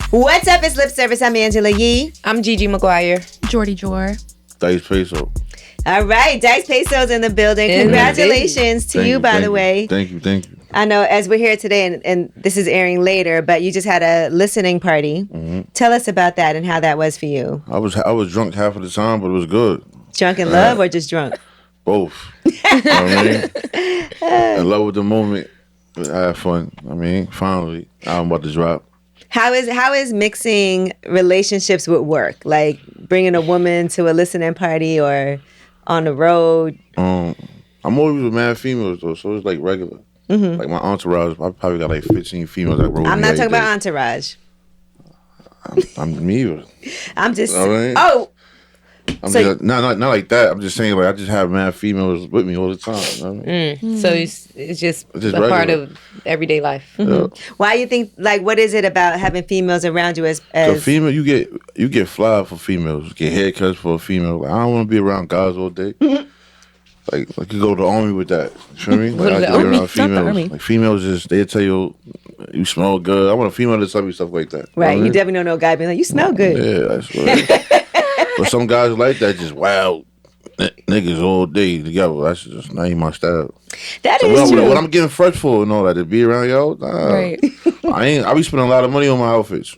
What's up? It's Lip Service. I'm Angela Yee. I'm Gigi Maguire. Jordy Jor. Dyce Payso. All right, Dyce Payso's in the building. Congratulations to you, by the way. Thank you. I know as we're here today, and this is airing later, but you just had a listening party. Mm-hmm. Tell us about that and how that was for you. I was drunk half of the time, but it was good. Drunk in love or just drunk? Both. You know what I mean? In love with the moment. I had fun. I mean, finally, I'm about to drop. How is mixing relationships with work? Like bringing a woman to a listening party or on the road? I'm always with mad females though, so it's like regular. Mm-hmm. Like my entourage, I probably got like 15 females that roll. I'm not talking about entourage. I'm me either. I'm just. You know what I mean? Oh. I'm so, just, not like that. I'm just saying, like I just have mad females with me all the time. You know what I mean? Mm. So it's just a part of everyday life. Mm-hmm. Yeah. Why you think? Like, what is it about having females around you as so female? You get fly for females. You get haircuts for a female. Like, I don't want to be around guys all day. Like you go to the army with that. You feel me? Like I get around females. Like females just they tell you smell good. I want a female to tell me stuff like that. Right. You know you definitely don't know a guy being like you smell good. Yeah, that's what. But some guys like that, just wild niggas all day together. That's just not even my style. That is true. What I'm getting fresh for and all that, to be around y'all, right. I be spending a lot of money on my outfits.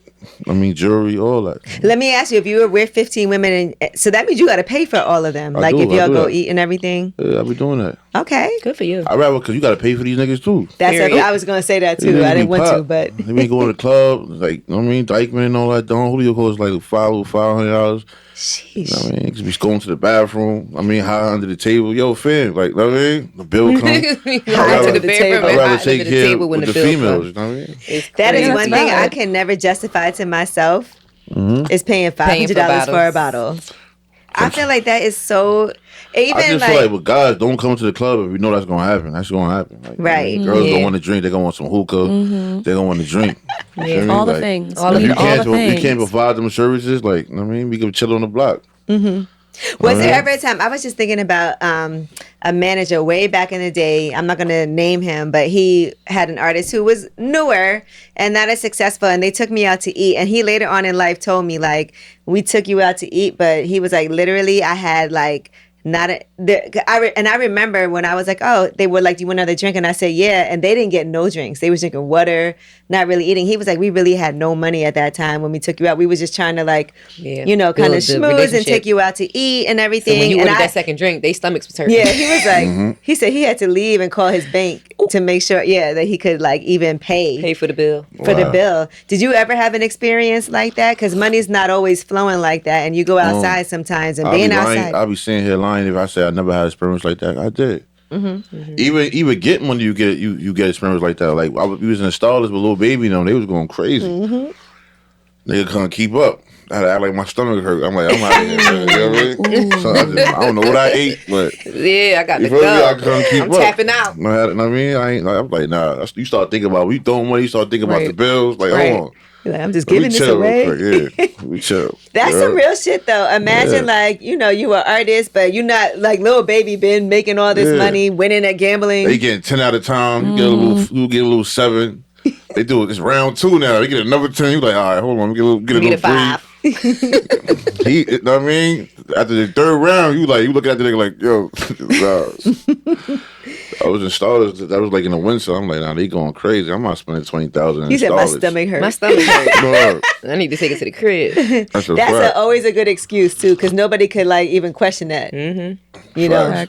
I mean, jewelry, all that. Let me ask you, if you were with 15 women, so that means you got to pay for all of them. If y'all go eat and everything? Yeah, I be doing that. Okay. Good for you. I rather, because you got to pay for these niggas too. I was going to say that too. I didn't want to, but. They be going to the club, like, you know what I mean? Dykeman and all that. Don Julio costs like $500. Sheesh. You know what I mean? Because we going to the bathroom. I mean, high under the table. Yo, fam, like, you know what I mean? The bill comes. High under the table. I'd rather take care with the females. You know what I mean? That is one thing I can never justify to myself is paying $500 for a bottle. I feel like that is so. Even I just feel like with guys, don't come to the club if you know that's gonna happen. That's gonna happen. Like, right. Girls don't want to drink. They gonna want some hookah. They don't want to drink. All the things. You can't provide them services. Like, you know what I mean, we can chill on the block. Mm-hmm. Was there ever a time, I was just thinking about a manager way back in the day, I'm not going to name him, but he had an artist who was newer and not as successful, and they took me out to eat, and he later on in life told me, like, we took you out to eat, but he was like, literally, I had like, I remember when I was like, oh, they were like, do you want another drink? And I said, yeah. And they didn't get no drinks. They was drinking water, not really eating. He was like, we really had no money at that time when we took you out. We was just trying to like, kind of schmooze and take you out to eat and everything. So when you ordered that second drink, they stomachs was hurting. Yeah, he was like, he said he had to leave and call his bank to make sure, that he could like even pay for the bill. The bill. Did you ever have an experience like that? Because money's not always flowing like that, and you go outside sometimes and being outside. I'll be sitting here lying if I say I never had experience like that. I did. Even getting money, you get experience like that. Like we was in the stars with Lil Baby, they was going crazy. They couldn't keep up. I had to act like my stomach hurt. I'm like, I'm out of here. Man. You know what I mean? So I don't know what I ate, but I got to go. I couldn't keep up. Tapping out. You know what I mean? I'm like, nah. You start thinking about we throwing money. You start thinking about the bills. Like, hold on. You're like, I'm just giving this away. We chill. That's some real shit, though. Imagine, like, you an artist, but you're not, like, Lil Baby been making all this money, winning at gambling. They getting 10 out of time. You get a little 7. They do it. It's round 2 now. They get another 10. You like, all right, hold on. Get a little 5. You know what I mean? After the 3rd round, you look at the nigga like, yo, I was in starters. That was like in the winter. I'm like, nah, they going crazy. I'm not spending $20,000. You said my stomach hurt. My stomach hurt. I need to take it to the crib. That's always a good excuse too, because nobody could like even question that. You know,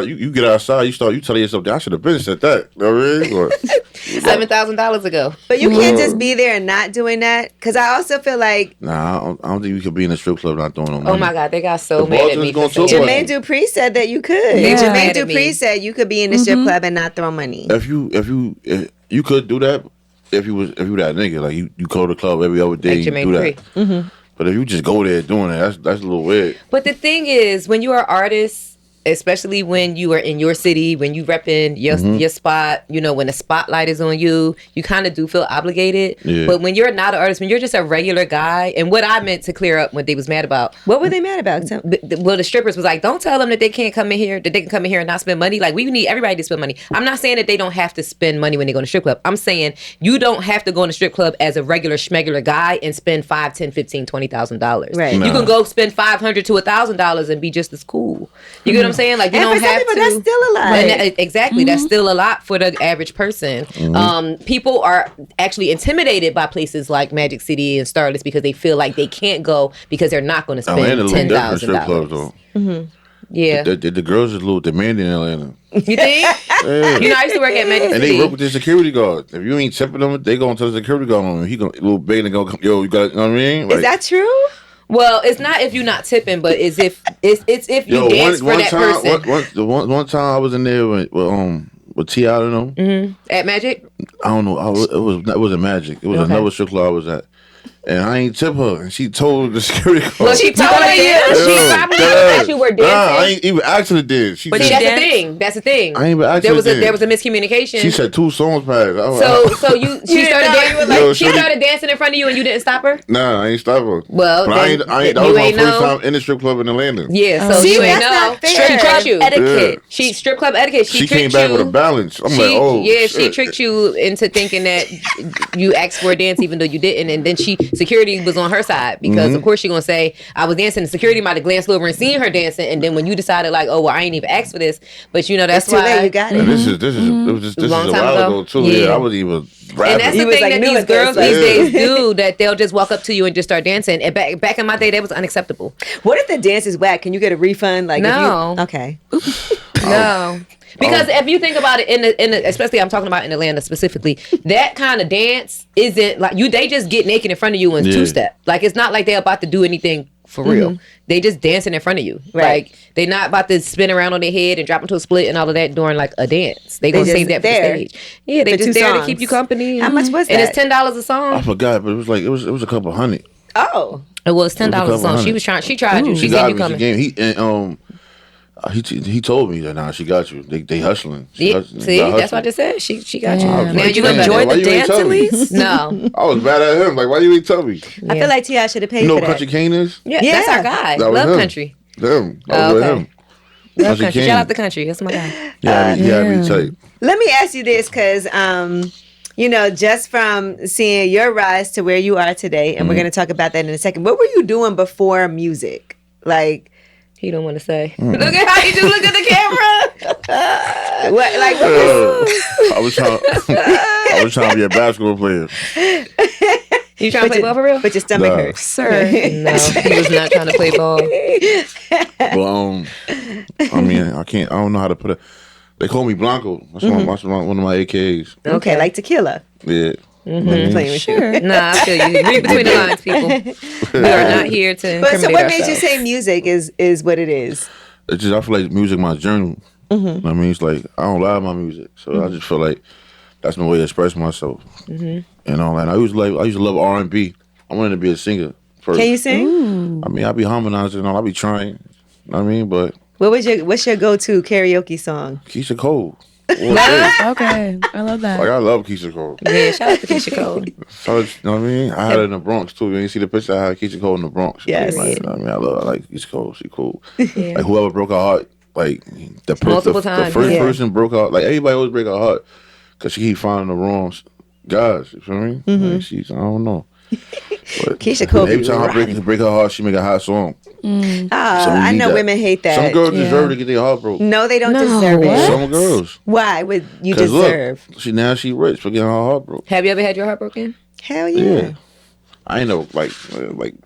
you get outside. You tell yourself, I should have been said that. You know what I mean? $7,000 ago. But you can't just be there and not doing that, because I also feel like I don't think you could be in a strip club not doing no money. Oh my God, they got so mad at me. Jermaine Dupri said that you could. Jermaine Dupri said you could be in the strip club and not throw money. If you could do that, if you that nigga, like you go to the club every other day, like you do that. But if you just go there doing it, that's a little weird. But the thing is, when you are an artist, especially when you are in your city, when you repping your spot, you know, when the spotlight is on you, you kind of do feel obligated. Yeah. But when you're not an artist, when you're just a regular guy, and what I meant to clear up what they was mad about. What were they mad about? Well, the strippers was like, don't tell them that they can't come in here, that they can come in here and not spend money. Like, we need everybody to spend money. I'm not saying that they don't have to spend money when they go to strip club. I'm saying you don't have to go in a strip club as a regular schmegular guy and spend $5,000, $10,000, $15,000, $20,000. Right. No. You can go spend $500 to $1,000 and be just as cool. You get what I'm saying? Like, you don't have people, to. That's still a lot. Exactly. That's still a lot for the average person. People are actually intimidated by places like Magic City and Starless because they feel like they can't go because they're not going to spend $10,000. Yeah. The girls is a little demanding in Atlanta. You think? Yeah. You know, I used to work at Magic City. And they work with the security guard. If you ain't tipping them, they going to tell the security guard on him. He going to little big and go, yo, you got, you know what I mean? Like, is that true? Well, it's not if you're not tipping, but it's if you dance for that person. One time I was in there with T. I don't know. At Magic? I don't know. It wasn't Magic. It was another strip club I was at. And I ain't tip her. And she told the security guard. Well, she told her, she probably thought you were dancing. Nah, I ain't even actually did. But that's the thing. That's the thing. I ain't even actually did. There was a miscommunication. She said 2 songs back. She started dancing in front of you and you didn't stop her? Nah, I ain't stop her. Well, that was my first time in the strip club in Atlanta. Yeah, so you ain't know. Strip club etiquette. She strip club etiquette. She came back with a balance. I'm like, oh, yeah, she tricked you into thinking that you asked for a dance even though you didn't, and then security was on her side because of course she gonna say I was dancing. The security might have glanced over and seen her dancing, and then when you decided like, oh well, I ain't even asked for this, but you know that's why too late, you got it. This is a while ago too. Yeah, I was even rapping. And that's the thing that these girls these days do, that they'll just walk up to you and just start dancing. And back in my day, that was unacceptable. What if the dance is whack? Can you get a refund? Like no, okay, no. Because if you think about it, in the especially I'm talking about in Atlanta specifically, that kind of dance isn't like they just get naked in front of you and 2-step. Like it's not like they're about to do anything for real. They just dancing in front of you. Right. Like they're not about to spin around on their head and drop into a split and all of that during like a dance. They gonna save that for the stage. Yeah, they just there to keep you company. How much was that? And it's $10 a song. I forgot, but it was a couple $100. Oh. It was $10 a song. She tried you. She seen you coming. He told me that she got you. They hustling. See, that's what I just said. She got you. Now you enjoyed the dance at least? No. I was mad at him. Like, why you ain't tell me? I feel like T.I. should have paid for that. You know Country Kane is? Yeah, that's our guy. Love Country. Them. I was with him. Love Country. Shout out the Country. That's my guy. Yeah, be tight. Let me ask you this, because you know, just from seeing your rise to where you are today, and we're going to talk about that in a second. What were you doing before music? Like, he don't want to say. Look at how you do. Look at the camera. What was I was trying to be a basketball player. You trying to play ball for real? But your stomach hurts, sir. No, he was not trying to play ball. Well, I mean, I don't know how to put it. They call me Blanco. That's one of my AKs. Okay, like tequila. Yeah. Playing with you. Nah, I feel you. Read between the lines, people. We are not here to incriminate so what made ourselves. you say music is what it is? It's just I feel like music my journal. I mean, it's like I don't lie about music, so I just feel like that's my way to express myself. You know, and I used to love R&B. I wanted to be a singer first. Can you sing? I mean, I be harmonizing and all. I be trying. You know what I mean, but what's your go-to karaoke song? Keisha Cole. Okay, I love that. Like I love Keisha Cole. Yeah, shout out to Keisha Cole. So, you know what I mean? I had her in the Bronx too. You see the picture? I had Keisha Cole in the Bronx. Yes. Like, you know what I mean, I like Keisha Cole. She cool. Yeah. Like whoever broke her heart, like the first person broke her. Like everybody always break her heart because she keep finding the wrong guys. You feel me? Like I don't know. But Keisha Cole. Every time I break her heart, she make a hot song. I know women hate that. Some girls deserve to get their heart broken. No, they don't deserve it. Some girls. Why would you deserve? Look, she rich for getting her heart broken. Have you ever had your heart broken? Hell yeah. I ain't know like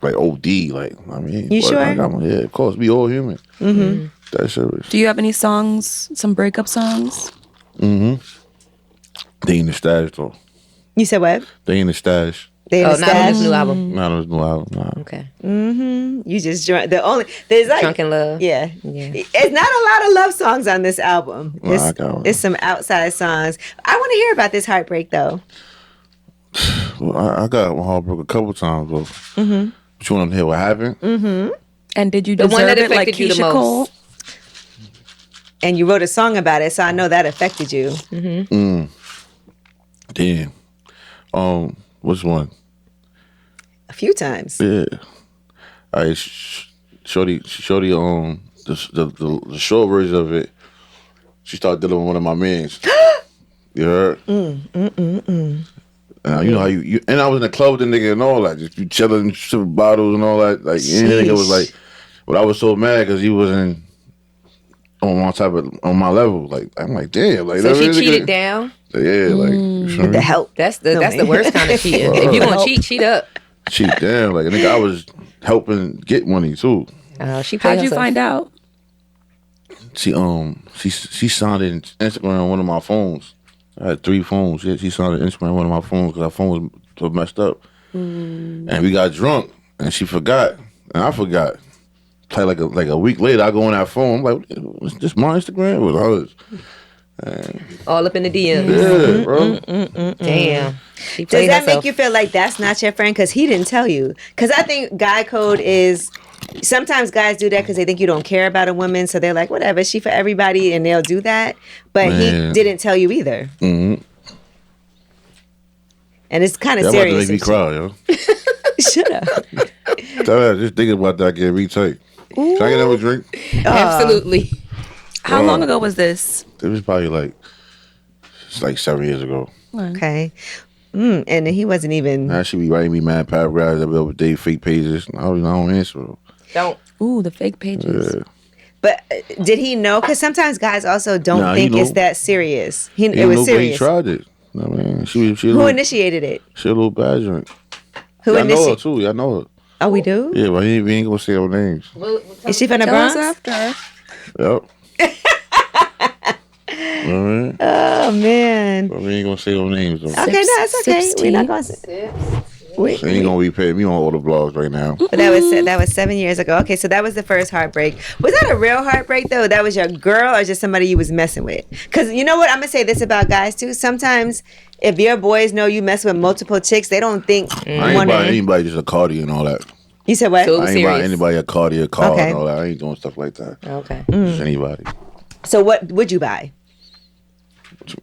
OD. Like I mean, you sure? Yeah, of course. We all human. That's serious. Do you have any songs? Some breakup songs? They in the stash though. You said what? They in the stash. Not on his new album. Not on his new album. Nah. Okay. You just drunk. There's like Drunk in Love. Yeah. It's not a lot of love songs on this album. It's some outside songs. I want to hear about this Heartbreak though. Well, I got one heartbroken a couple times though. But you want to hear what happened? And did you deserve one that it like affected you the Keisha Cole? most? And you wrote a song about it, so I know that affected you. Damn. Which one? A few times. Yeah. All right, Shorty, the short version of it, she started dealing with one of my mans. You heard? You know how you and I was in the club with the nigga and all that, just you chilling, sipping bottles and all that. Like, and the nigga was like, but I was so mad because he wasn't on my level. Like, I'm like, damn. Like, So she cheated down? Yeah, like, With the help. That's the worst kind of cheating. If you gonna cheat up. Cheat down. Like, nigga, I was helping get money too. She How'd you find out? She signed in Instagram on one of my phones. I had 3 phones. She signed in Instagram on one of my phones because our phone was messed up. And we got drunk and she forgot and I forgot. Like a week later, I go on that phone. I'm like, was this my Instagram? It was hers. All up in the DMs. Yeah, bro. Damn. Does that make you feel like that's not your friend because he didn't tell you? Because I think guy code is, sometimes guys do that because they think you don't care about a woman, so they're like, whatever, she for everybody, and they'll do that. But he didn't tell you either. And it's kind of serious. About to make me cry, yo. Shut up. Just thinking about that, get retake. Can I get another drink? Absolutely. How long ago was this? It was probably like 7 years ago. Okay. And then he wasn't even. I should be writing me mad paragraphs about they fake pages. I don't answer. Don't. Ooh, the fake pages. Yeah. But did he know? Because sometimes guys also don't think it's that serious. It was serious. He tried it. I mean, she Who initiated it? She a little bad drink. Who initiated? I know her too. Y'all know her. Oh, we do? Yeah, but we ain't gonna say her names. Is she from the Tell us Bronx? after. Yep. You know what I mean? Oh man. But we ain't gonna say her names though. Okay, no, it's okay. We're not gonna say. She ain't gonna be paying me on all the blogs right now. But that was 7 years ago. Okay, so that was the first heartbreak. Was that a real heartbreak though? That was your girl or just somebody you was messing with? Because you know what? I'm gonna say this about guys too. Sometimes if your boys know you mess with multiple chicks, they don't think. I ain't buy anybody just a Cardi and all that. You said what? So I ain't buy anybody a Cardi, a car and all that. I ain't doing stuff like that. Okay. Just anybody. So what would you buy?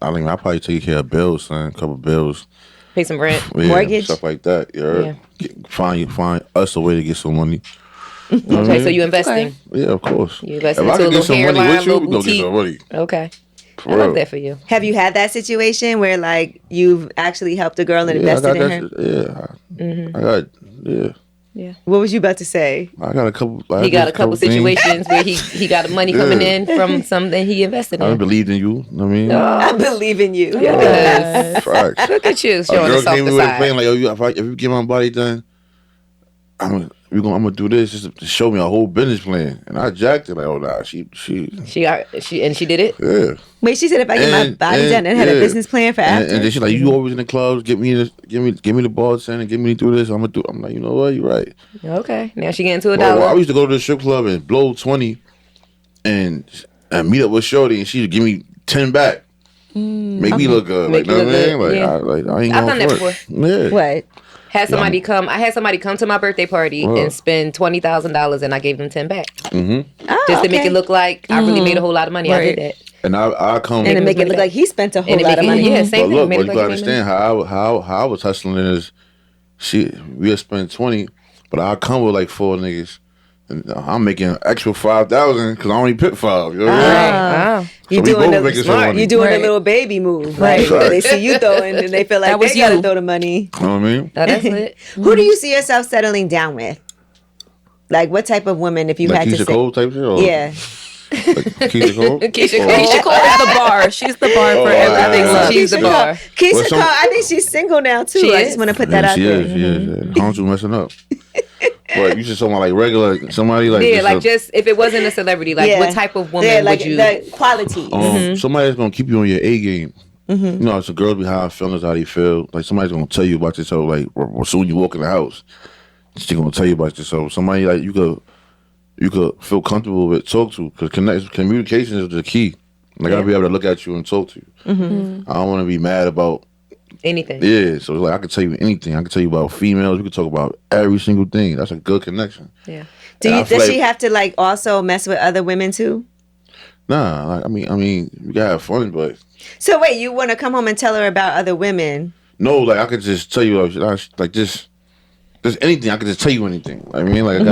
I mean, I probably take care of bills, son. A couple bills. Pay some rent. Yeah, Mortgage? stuff like that. Yeah. Find us a way to get some money. Okay, so you investing. Yeah, of course. You investing if I into a can get little some money hairline, with you, little we gonna get boutique. some money. Okay. For I real. love that for you. Have you had that situation where like you've actually helped a girl and invested in her? I got Yeah. What was you about to say? I got a couple. He got a couple situations where he got money coming in from something he invested in. I believed in you. Know what I mean, I believe in you. Yes. facts. Look at you A showing girl us off came the in with a side. plan like, "Yo, if you get my body done, I'm gonna do this just to show me a whole business plan." And I jacked it like, "Oh nah, she She did it. yeah." Wait, she said if I get my body done and had a business plan for after. And then she's like, "You always in the clubs, give me the ball center, give me do this. I'm gonna do." I'm like, you know what? You're right. Okay. Now she getting to $1. Well, I used to go to the strip club and blow 20, and meet up with Shorty, and she'd give me 10 back. Make me look good. Make Like, you know look what I mean? good, Like, yeah. I ain't I've going done that for it. before. Yeah. What? I had somebody come to my birthday party and spend $20,000, and I gave them 10 back. Just to make it look like I really made a whole lot of money. I did that. And I come And to make it look like he spent a whole lot of money. Yeah, same But thing. look, Made but it you look gotta like he made understand how I was hustling is, we'll spend 20, but I come with like 4 niggas, and I'm making extra 5,000 because I only picked 5. You know what I mean? You So we doing both making some money. you doing a Right. little baby move, right? Right. They see you throwing, and they feel like That was they gotta you. throw the money. You know what I mean? Oh, that's lit. Who do you see yourself settling down with? Like what type of woman? If you Like had to Keisha say, Cole type shit? Or yeah. Like Keisha Cole? Keisha Or- Cole. Keisha Cole is the bar. She's the bar for Oh, everything wow. love. She's the bar. Keisha Well, Cole, I think she's single now too. She I is? just want to put that out she there. is, she is. How don't you messing up? But you just talking about like regular, somebody like Yeah, like just if it wasn't a celebrity, like what type of woman like would you? the quality. somebody that's gonna keep you on your A game. You know, it's a girl behind feelings, how they feel. Like somebody's gonna tell you about yourself. Like or soon you walk in the house, she gonna tell you about yourself. Somebody like you could feel comfortable with, talk to, because communication is the key. I gotta be able to look at you and talk to you. I don't want to be mad about Anything. Yeah, so it's like I can tell you anything. I can tell you about females. We can talk about every single thing. That's a good connection. Yeah. Does like- she have to like also mess with other women too? Nah, like, I mean, you gotta have fun, but So wait, you want to come home and tell her about other women? no, like I could just tell you, like just anything. I could just tell you anything. I mean, like I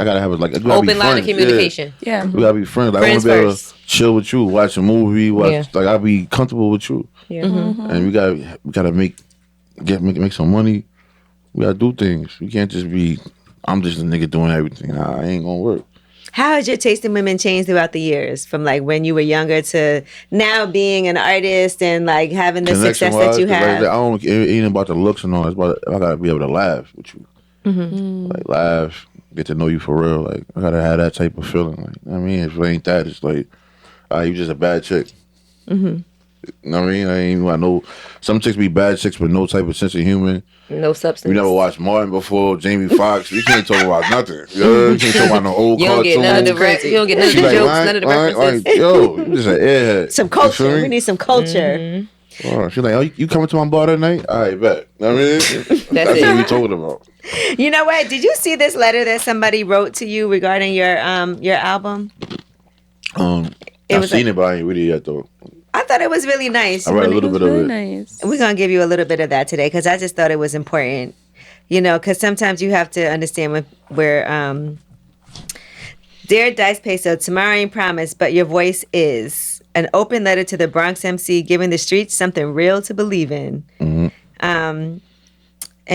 gotta have like Open line of communication. Yeah. We gotta be friends. Like, Friends I want to be able to first. chill with you, watch a movie, like I be comfortable with you, Yeah. and we gotta make some money. We gotta do things. We can't just be. I'm just a nigga doing everything. Nah, it ain't gonna work. How has your taste in women changed throughout the years, from like when you were younger to now being an artist and like having the success that you have? Like, I don't. It ain't about the looks and all. It's about I gotta be able to laugh with you, like laugh, get to know you for real. Like I gotta have that type of feeling. Like I mean, if it ain't that, it's like, you just a bad chick. You know what I mean? I ain't. I know some chicks be bad chicks with no type of sense of humor. No substance. We never watched Martin before, Jamie Foxx. We can't talk about nothing. You know? We can't talk about no old You don't cartoons. get none of the you don't get none of She the like, jokes, "Why- none of the why- references. why- Yo, you just an airhead. Some You culture. feel me? We need some culture. Oh, she's like, oh, you coming to my bar tonight? All right, bet. You know what I mean? That's it. what we talking about. You know what? Did you see this letter that somebody wrote to you regarding your album? I've was seen it, but I ain't read it yet, though. I thought it was really nice. I read a little bit of Really it. nice. We're going to give you a little bit of that today because I just thought it was important. You know, because sometimes you have to understand where Dear Dyce Payso, tomorrow ain't promised, but your voice is. An open letter to the Bronx MC, giving the streets something real to believe in. And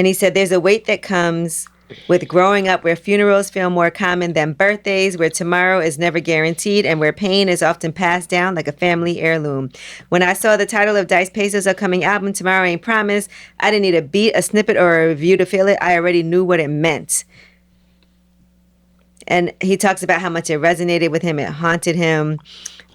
he said, there's a weight that comes with growing up where funerals feel more common than birthdays, where tomorrow is never guaranteed, and where pain is often passed down like a family heirloom. When I saw the title of Dyce Payso's upcoming album, Tomorrow Ain't Promised, I didn't need a beat, a snippet, or a review to feel it. I already knew what it meant. And he talks about how much it resonated with him, it haunted him.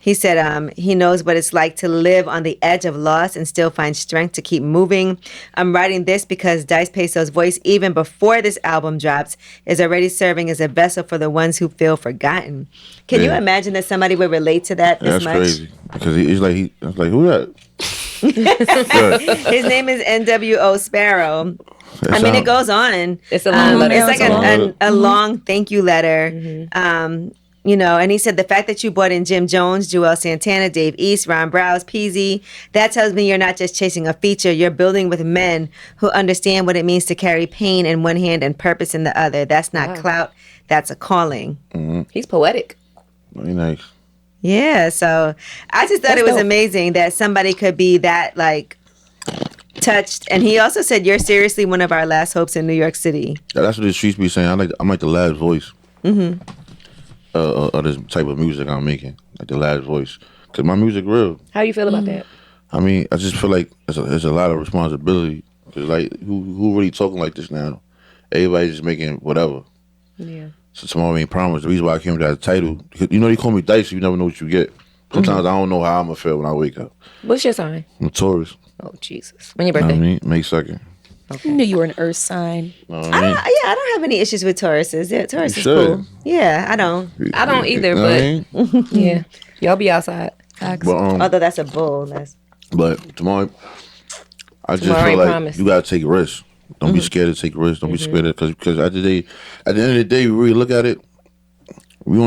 He said he knows what it's like to live on the edge of loss and still find strength to keep moving. I'm writing this because Dyce Payso's voice, even before this album drops, is already serving as a vessel for the ones who feel forgotten. Can you imagine that somebody would relate to that this That's much? crazy. Because I was like, who that? His name is NWO Sparrow. I mean, it goes on. It's a long letter. It's like Yeah, a long thank you letter. You know, and he said the fact that you brought in Jim Jones, Joel Santana, Dave East, Ron Browse, Peasy, that tells me you're not just chasing a feature. You're building with men who understand what it means to carry pain in one hand and purpose in the other. That's not clout. That's a calling. He's poetic. Very nice. Yeah. So I just thought That's it was dope. amazing that somebody could be that like touched. And he also said, you're seriously one of our last hopes in New York City. Yeah, that's what the streets be saying. I'm like the last voice of this type of music I'm making. Like the last voice. Because my music real. How you feel about that? I mean, I just feel like there's a lot of responsibility. Cause like, who really talking like this now? Everybody's just making whatever. Yeah. So tomorrow ain't promised. The reason why I came with that title, you know, they call me Dyce. You never know what you get. Sometimes I don't know how I'm gonna feel when I wake up. What's your sign? I'm a Taurus. Oh, Jesus. When your You know birthday? what I mean? May 2nd. I knew you were an earth sign. You know what I mean? I don't have any issues with Tauruses. Yeah, Taurus is should. cool. Yeah, I don't. I don't either, You know what I but mean? yeah. Y'all be outside. Facts. But Although that's a bull. but tomorrow, I just Tomorrow feel ain't like promised. you gotta take risks. Don't be scared to take risks. Don't be scared because at the end of the day, we really look at it. We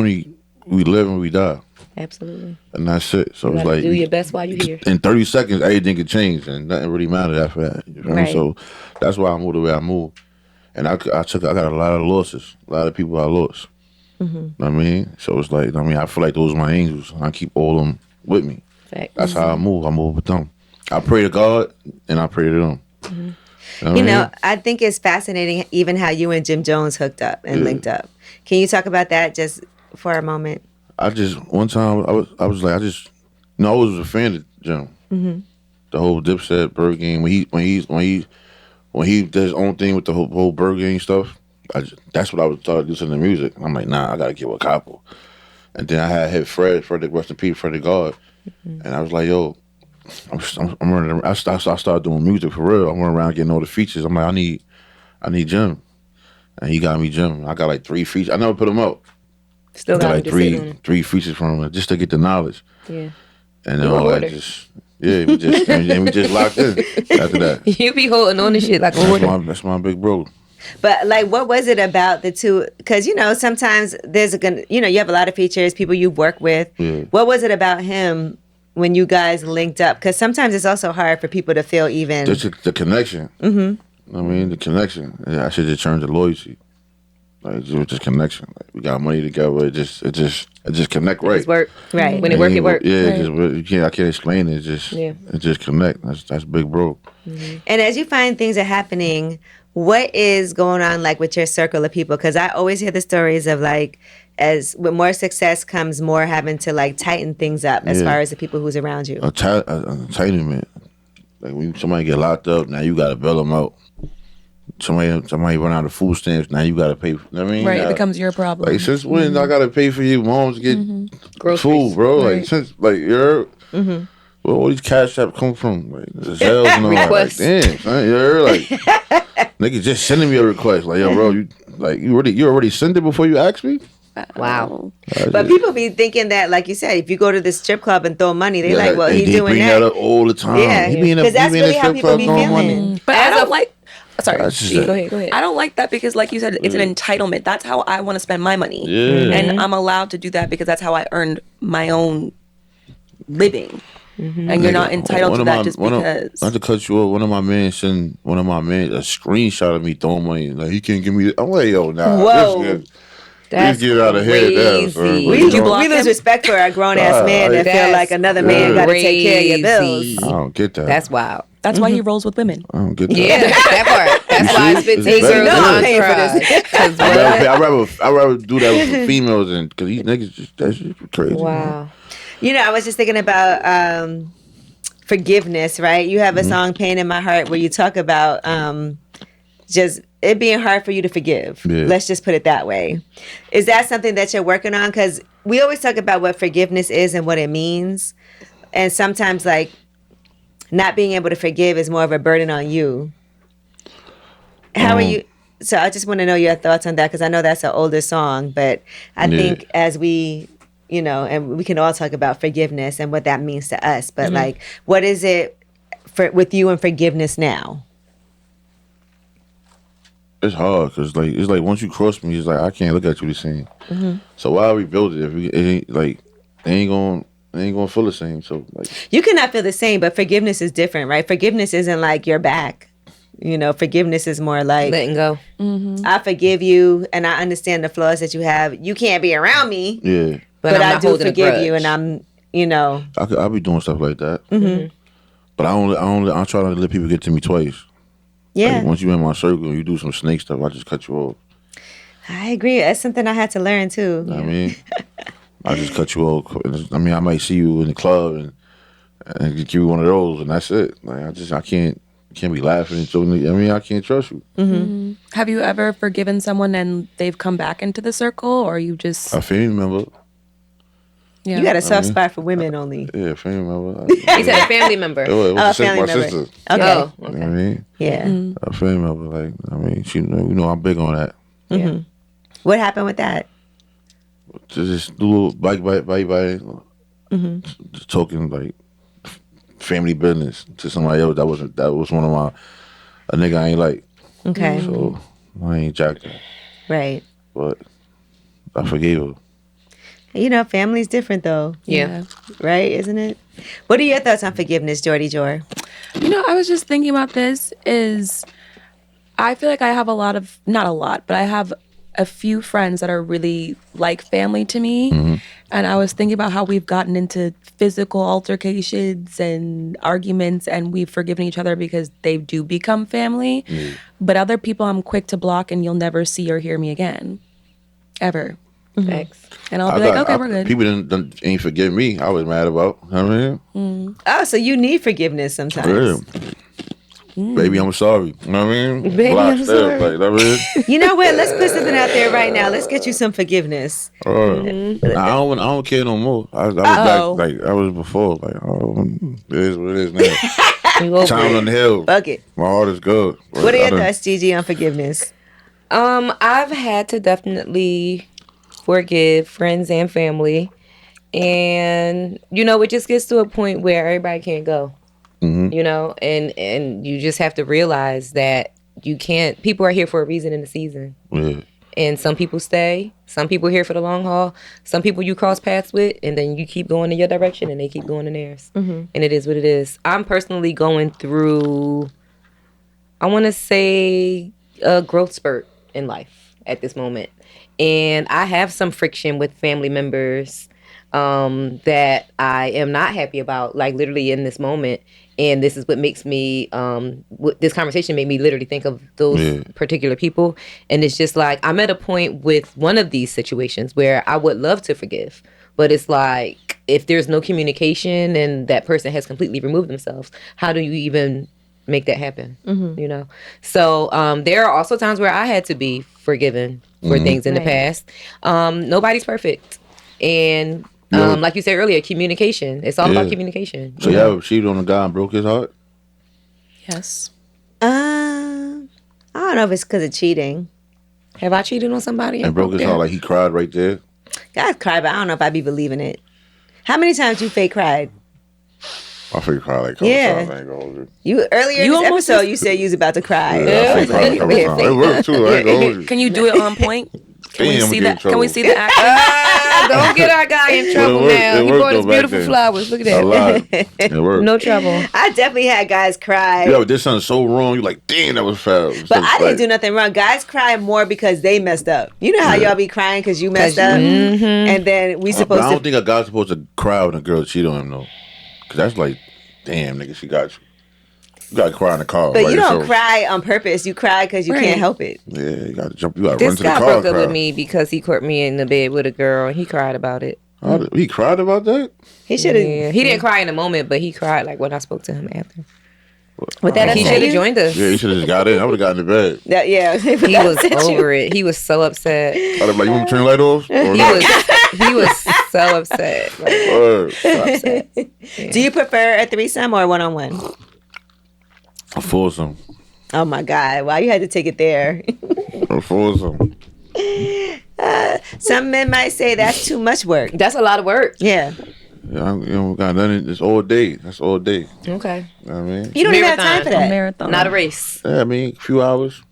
live and we die, Absolutely. and that's it. So You it's gotta like do your best while you're here. in 30 seconds, everything could change, and nothing really matters after that. You know what I mean? Right. So that's why I move the way I move, and I got a lot of losses, a lot of people I lost. You know what I mean? So it's like, I feel like those are my angels, and I keep all of them with me. Fact. That's how I move. I move with them. I pray to God, and I pray to them. You what I know, mean? I think it's fascinating even how you and Jim Jones hooked up and linked up. Can you talk about that just for a moment? One time I was like, I was a fan of Jim. The whole Dipset Bird Game when he did his own thing with the whole Bird Game stuff. That's what I was started listening to music. I'm like, nah, I gotta get with Capo. And then I had hit Frederick, rest in peace, Frederick God, and I was like, yo, I'm running around. I started doing music for real. I'm running around getting all the features. I'm like, I need Jim, and he got me Jim. I got like 3 features. I never put them out. Still I got got like to sit on. three features from him just to get the knowledge. Yeah. And then You all that order. we just locked in after that. You be holding on to shit like a hoarder. That's my big bro. But like, what was it about the two? Because sometimes there's you have a lot of features, people you work with. Yeah. What was it about him when you guys linked up? Because sometimes it's also hard for people to feel even. Just the connection. Mm-hmm. I mean, the connection. Yeah, I should just turn to loyalty. Like, it was just connection. Like, we got money together. It just connect right. It's work. Right. When it work, it work. Yeah, Right. I can't explain it. It just connect. That's big bro. And as you find things are happening, what is going on like with your circle of people? Because I always hear the stories of like, as with more success comes more having to like tighten things up as far as the people who's around you. A tightening. Like when somebody get locked up, now you got to bail them out. Somebody run out of food stamps, now you got to pay. You know what I mean, Right, it becomes your problem. Like since when I got to pay for you moms to get Groceries. food, bro? Right. Like since you're. Where all these cash apps come from? Like the sales and all that. Like, damn, son, you're like niggas just sending me a request. Like, yo, bro, you already sent it before you asked me? Wow. But people be thinking that, like you said, if you go to this strip club and throw money, they like, well, they he doing bring that. up all the time. Yeah, he be in a, because that's he be in really a how strip people club be throwing feeling. money. But I don't like. Sorry, That's just go it. ahead. I don't like that because, like you said, it's an entitlement. That's how I want to spend my money, and I'm allowed to do that because that's how I earned my own living. And you're not entitled to that just because. Not to cut you off, one of my men sent a screenshot of me throwing money. Like, he can't give me. I'm like, yo, nah. Whoa. That's get out of here. Now, crazy. We lose respect for a grown ass man that feel like another man got to take care of your bills. I don't get that. That's wild. That's why he rolls with women. I don't get that. Yeah, that part. That's why it's 15 better. girls You know on I'm paying for this. I'd rather do that with the females and because these niggas that's just crazy. Wow. I was just thinking about forgiveness, right? You have a song, Pain in My Heart, where you talk about just it being hard for you to forgive. Yeah. Let's just put it that way. Is that something that you're working on? Because we always talk about what forgiveness is and what it means. And sometimes, like, not being able to forgive is more of a burden on you. How are you? So I just want to know your thoughts on that because I know that's an older song, but I think as we, and we can all talk about forgiveness and what that means to us. But like, what is it with you and forgiveness now? It's hard because it's like once you cross me, it's like I can't look at you the same. So why rebuild it if it ain't like they ain't gonna feel the same? So like You cannot feel the same, but forgiveness is different, right? Forgiveness isn't like you're back. Forgiveness is more like Letting go. I forgive you and I understand the flaws that you have. You can't be around me, yeah, But I'm I not do holding a forgive you, grudge. and I'm, I'll be doing stuff like that. But I try not to let people get to me twice. yeah. Like, once you in my circle and you do some snake stuff, I just cut you off. I agree. That's something I had to learn too. You know what I mean, I just cut you off. I mean, I might see you in the club and give you one of those, and that's it. Like I can't be laughing. So I mean, I can't trust you. Have you ever forgiven someone and they've come back into the circle, or you just? A family member. Yeah. You got a soft spot for women only. Yeah, family member. He said a family member. It was Oh, my family member. sister. Okay. Oh, You know what I mean? Yeah. A family member. Like, I mean, she, I'm big on that. Yeah. What happened with that? Just do a little bite. Just talking like family business to somebody else. That was one of a nigga I ain't like. Okay. So I ain't jacked her. Right. But I forgave her. Family's different though. Yeah. Right? Isn't it? What are your thoughts on forgiveness, Jordy Jor? I was just thinking about this. I feel like I have not a lot, but I have a few friends that are really like family to me. And I was thinking about how we've gotten into physical altercations and arguments and we've forgiven each other because they do become family. But other people I'm quick to block and you'll never see or hear me again. Ever. Thanks. And I'll be like, okay, we're good. People ain't forgive me. I was mad about. You know what I mean? Oh, so you need forgiveness sometimes. Yeah. Baby, I'm sorry. You know what I mean? Baby, Block I'm still, sorry. Like, you know what I mean? You know what? Let's put something out there right now. Let's get you some forgiveness. I don't care no more. I was Uh-oh. back, like I was before. Like, it is what it is now. You over Time it. on the hill. Fuck it. My heart is good. What are I your done- thoughts, Gigi, on forgiveness? I've had to definitely forgive friends and family. And, it just gets to a point where everybody can't go. And you just have to realize that you can't. People are here for a reason in the season. Yeah. And some people stay. Some people here for the long haul. Some people you cross paths with, and then you keep going in your direction, and they keep going in theirs. And it is what it is. I'm personally going through, I want to say, a growth spurt in life at this moment. And I have some friction with family members that I am not happy about, like literally in this moment. And this is what makes me, this conversation made me literally think of those particular people. And it's just like, I'm at a point with one of these situations where I would love to forgive. But it's like, if there's no communication and that person has completely removed themselves, how do you even make that happen? You know? So there are also times where I had to be forgiven for things in the past. Nobody's perfect. And like you said earlier, communication. It's all about communication. So you ever cheated on a guy and broke his heart? Yes. I don't know if it's because of cheating. Have I cheated on somebody And broke his heart, like he cried right there? Guys cry, but I don't know if I be believing it. How many times you fake cried? I figured cried like a couple times. I ain't gonna hold you. You earlier in this episode, you said you was about to cry. Yeah, I figured cried a couple times. It worked too. I ain't gonna hold you. Can you do it on point? Can we Damn, see get in that? Can we trouble. see the action? Don't get our guy in trouble now. He brought his beautiful flowers. Look at A lot. that. It worked. No trouble. I definitely had guys cry. Yeah, but this something so wrong. You like, damn, that was foul. But I didn't do nothing wrong. Guys cry more because they messed up. You know how y'all be crying because you messed up? And then we supposed I to... don't think a guy's supposed to cry when a girl cheat on him, though. Because that's like, damn, nigga, she got you. You got to cry in the car. But you don't cry on purpose. You cry because you can't help it. Yeah, you got to jump. You got to run This to the guy car broke and up cry. with me because he caught me in the bed with a girl, and he cried about it. He cried about that? He should have... Yeah, he didn't cry in the moment, but he cried like when I spoke to him after. With that, He should have joined us. Yeah, he should have just got in. I would have gotten in bed. Yeah. He was over it. He was so upset. I'd have like, you want me to turn the light off? Or He was so upset. Like, Word. so upset. Do you prefer a threesome or a one-on-one? A foursome. Oh my God! Why you had to take it there? A foursome. Some men might say that's too much work. That's a lot of work. Yeah. Yeah, you know, got nothing. It's all day. That's all day. Okay. You know what I mean? You don't even have time for A that. marathon. Not a race. Yeah, I mean, a few hours.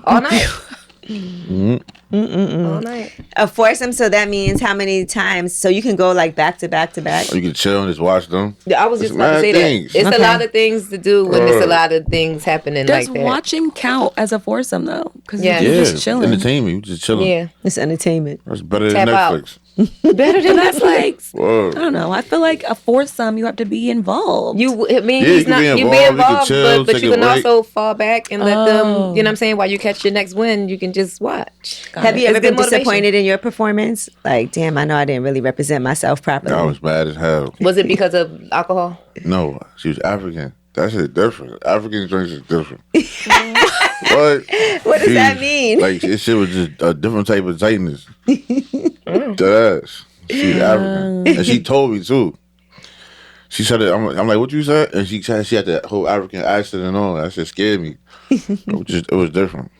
All night. All night. A foursome, so that means how many times? So you can go like back to back to back. Or you can chill and just watch them. I was just It's about to mad say things. that. It's Okay. a lot of things to do when there's a lot of things happening Does like that. watching count as a foursome though? Because Yeah. you're Yeah, just chilling. entertainment. You just chilling. Yeah. It's entertainment. That's better Tap than out. Netflix. Better than That's like Netflix. Word. I don't know. I feel like a foursome, you have to be involved. I mean, Yeah, he's you can not. be You be involved, you can involved, chill, but take you a can break. also fall back and let them. Oh. You know what I'm saying? While you catch your next win, you can just watch. Have you It's ever been good motivation. disappointed in your performance? Like, damn, I know I didn't really represent myself properly. I was mad as hell. Was it because of alcohol? No, she was African. That shit different. African drinks is different. What? What does that mean? Like, this shit was just a different type of tightness. Deadass. She was African. And she told me, too. She said it. I'm like, what you said? And she said she had that whole African accent and all. That shit scared me. It was different.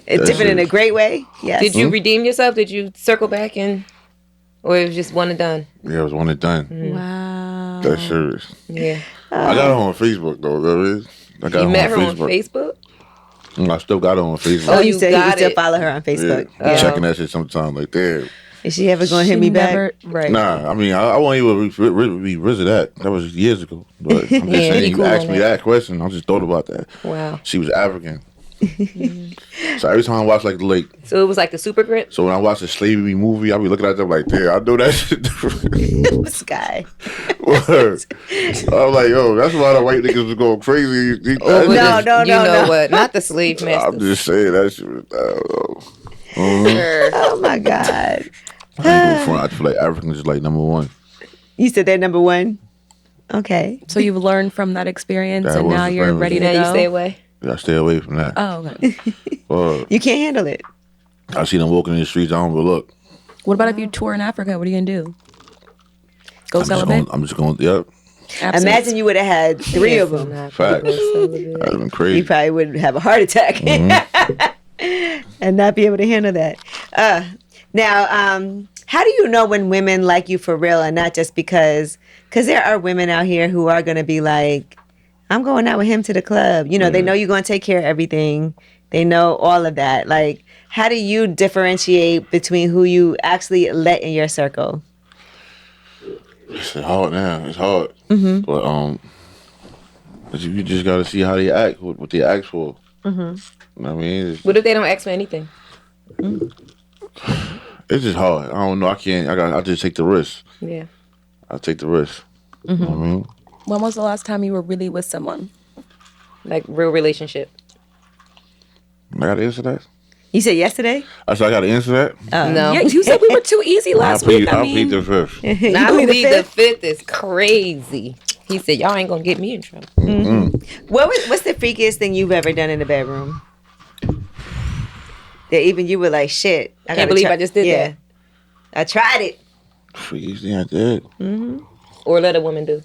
It's different in a great way. Yes. Did you redeem yourself? Did you circle back or it was just one and done? Yeah, it was one and done. Wow. That's serious. Yeah. I got her on Facebook, though. That is. I got You met her her on Facebook? I still got her on Facebook. Oh, you you said you got still it. follow her on Facebook. Yeah, Yeah. checking that shit sometime. Like, damn. Is she ever going to hit me back? Right. Nah, I mean, I won't even revisit that. That was years ago. But I'm just Yeah, saying, he you cool asked on me that question. I just thought about that. Wow. She was African. So every time I watch like So it was like the super grip? so when I watch a slavery movie, I be looking at them like, damn, I know that shit different. This guy. Word. I'm like, yo, that's why the white niggas was going crazy. No. You know what? Not the slave I'm masters. just saying that shit was, I don't know. Oh my God. I ain't going front. I feel like Africans is like number one. You said they're number one? Okay. So you've learned from that experience, That and was now the you're famous ready to Now go. you stay away. I stay away from that. Oh, okay. You can't handle it. I see them walking in the streets. I don't even look. What about if you tour in Africa? What are you gonna do? Go celibate? I'm just going. Yep. Abstinence? Imagine you would have had three of them. Facts. That'd have been crazy. You probably would have a heart attack and not be able to handle that. Now, how do you know when women like you for real and not just because there are women out here who are going to be like, I'm going out with him to the club. You know, they know you're going to take care of everything. They know all of that. Like, how do you differentiate between who you actually let in your circle? It's hard now. It's hard. Mm-hmm. But you just got to see how they act, what they ask for. Mm-hmm. I mean, what if they don't ask for anything? It's just hard. I don't know. I just take the risk. Yeah. I take the risk. Mm-hmm. You know what I mean? When was the last time you were really with someone? Like, real relationship. I got to answer that? You said yesterday? I said I got to answer that? No. Yeah, you said we were too easy last week. I'll plead the fifth. Now, I believe the fifth is crazy. He said, y'all ain't going to get me in trouble. Mm-hmm. What's the freakiest thing you've ever done in the bedroom? That even you were like, shit. I can't believe I just did that. I tried it. Freakiest thing I did. Mm-hmm. Or let a woman do.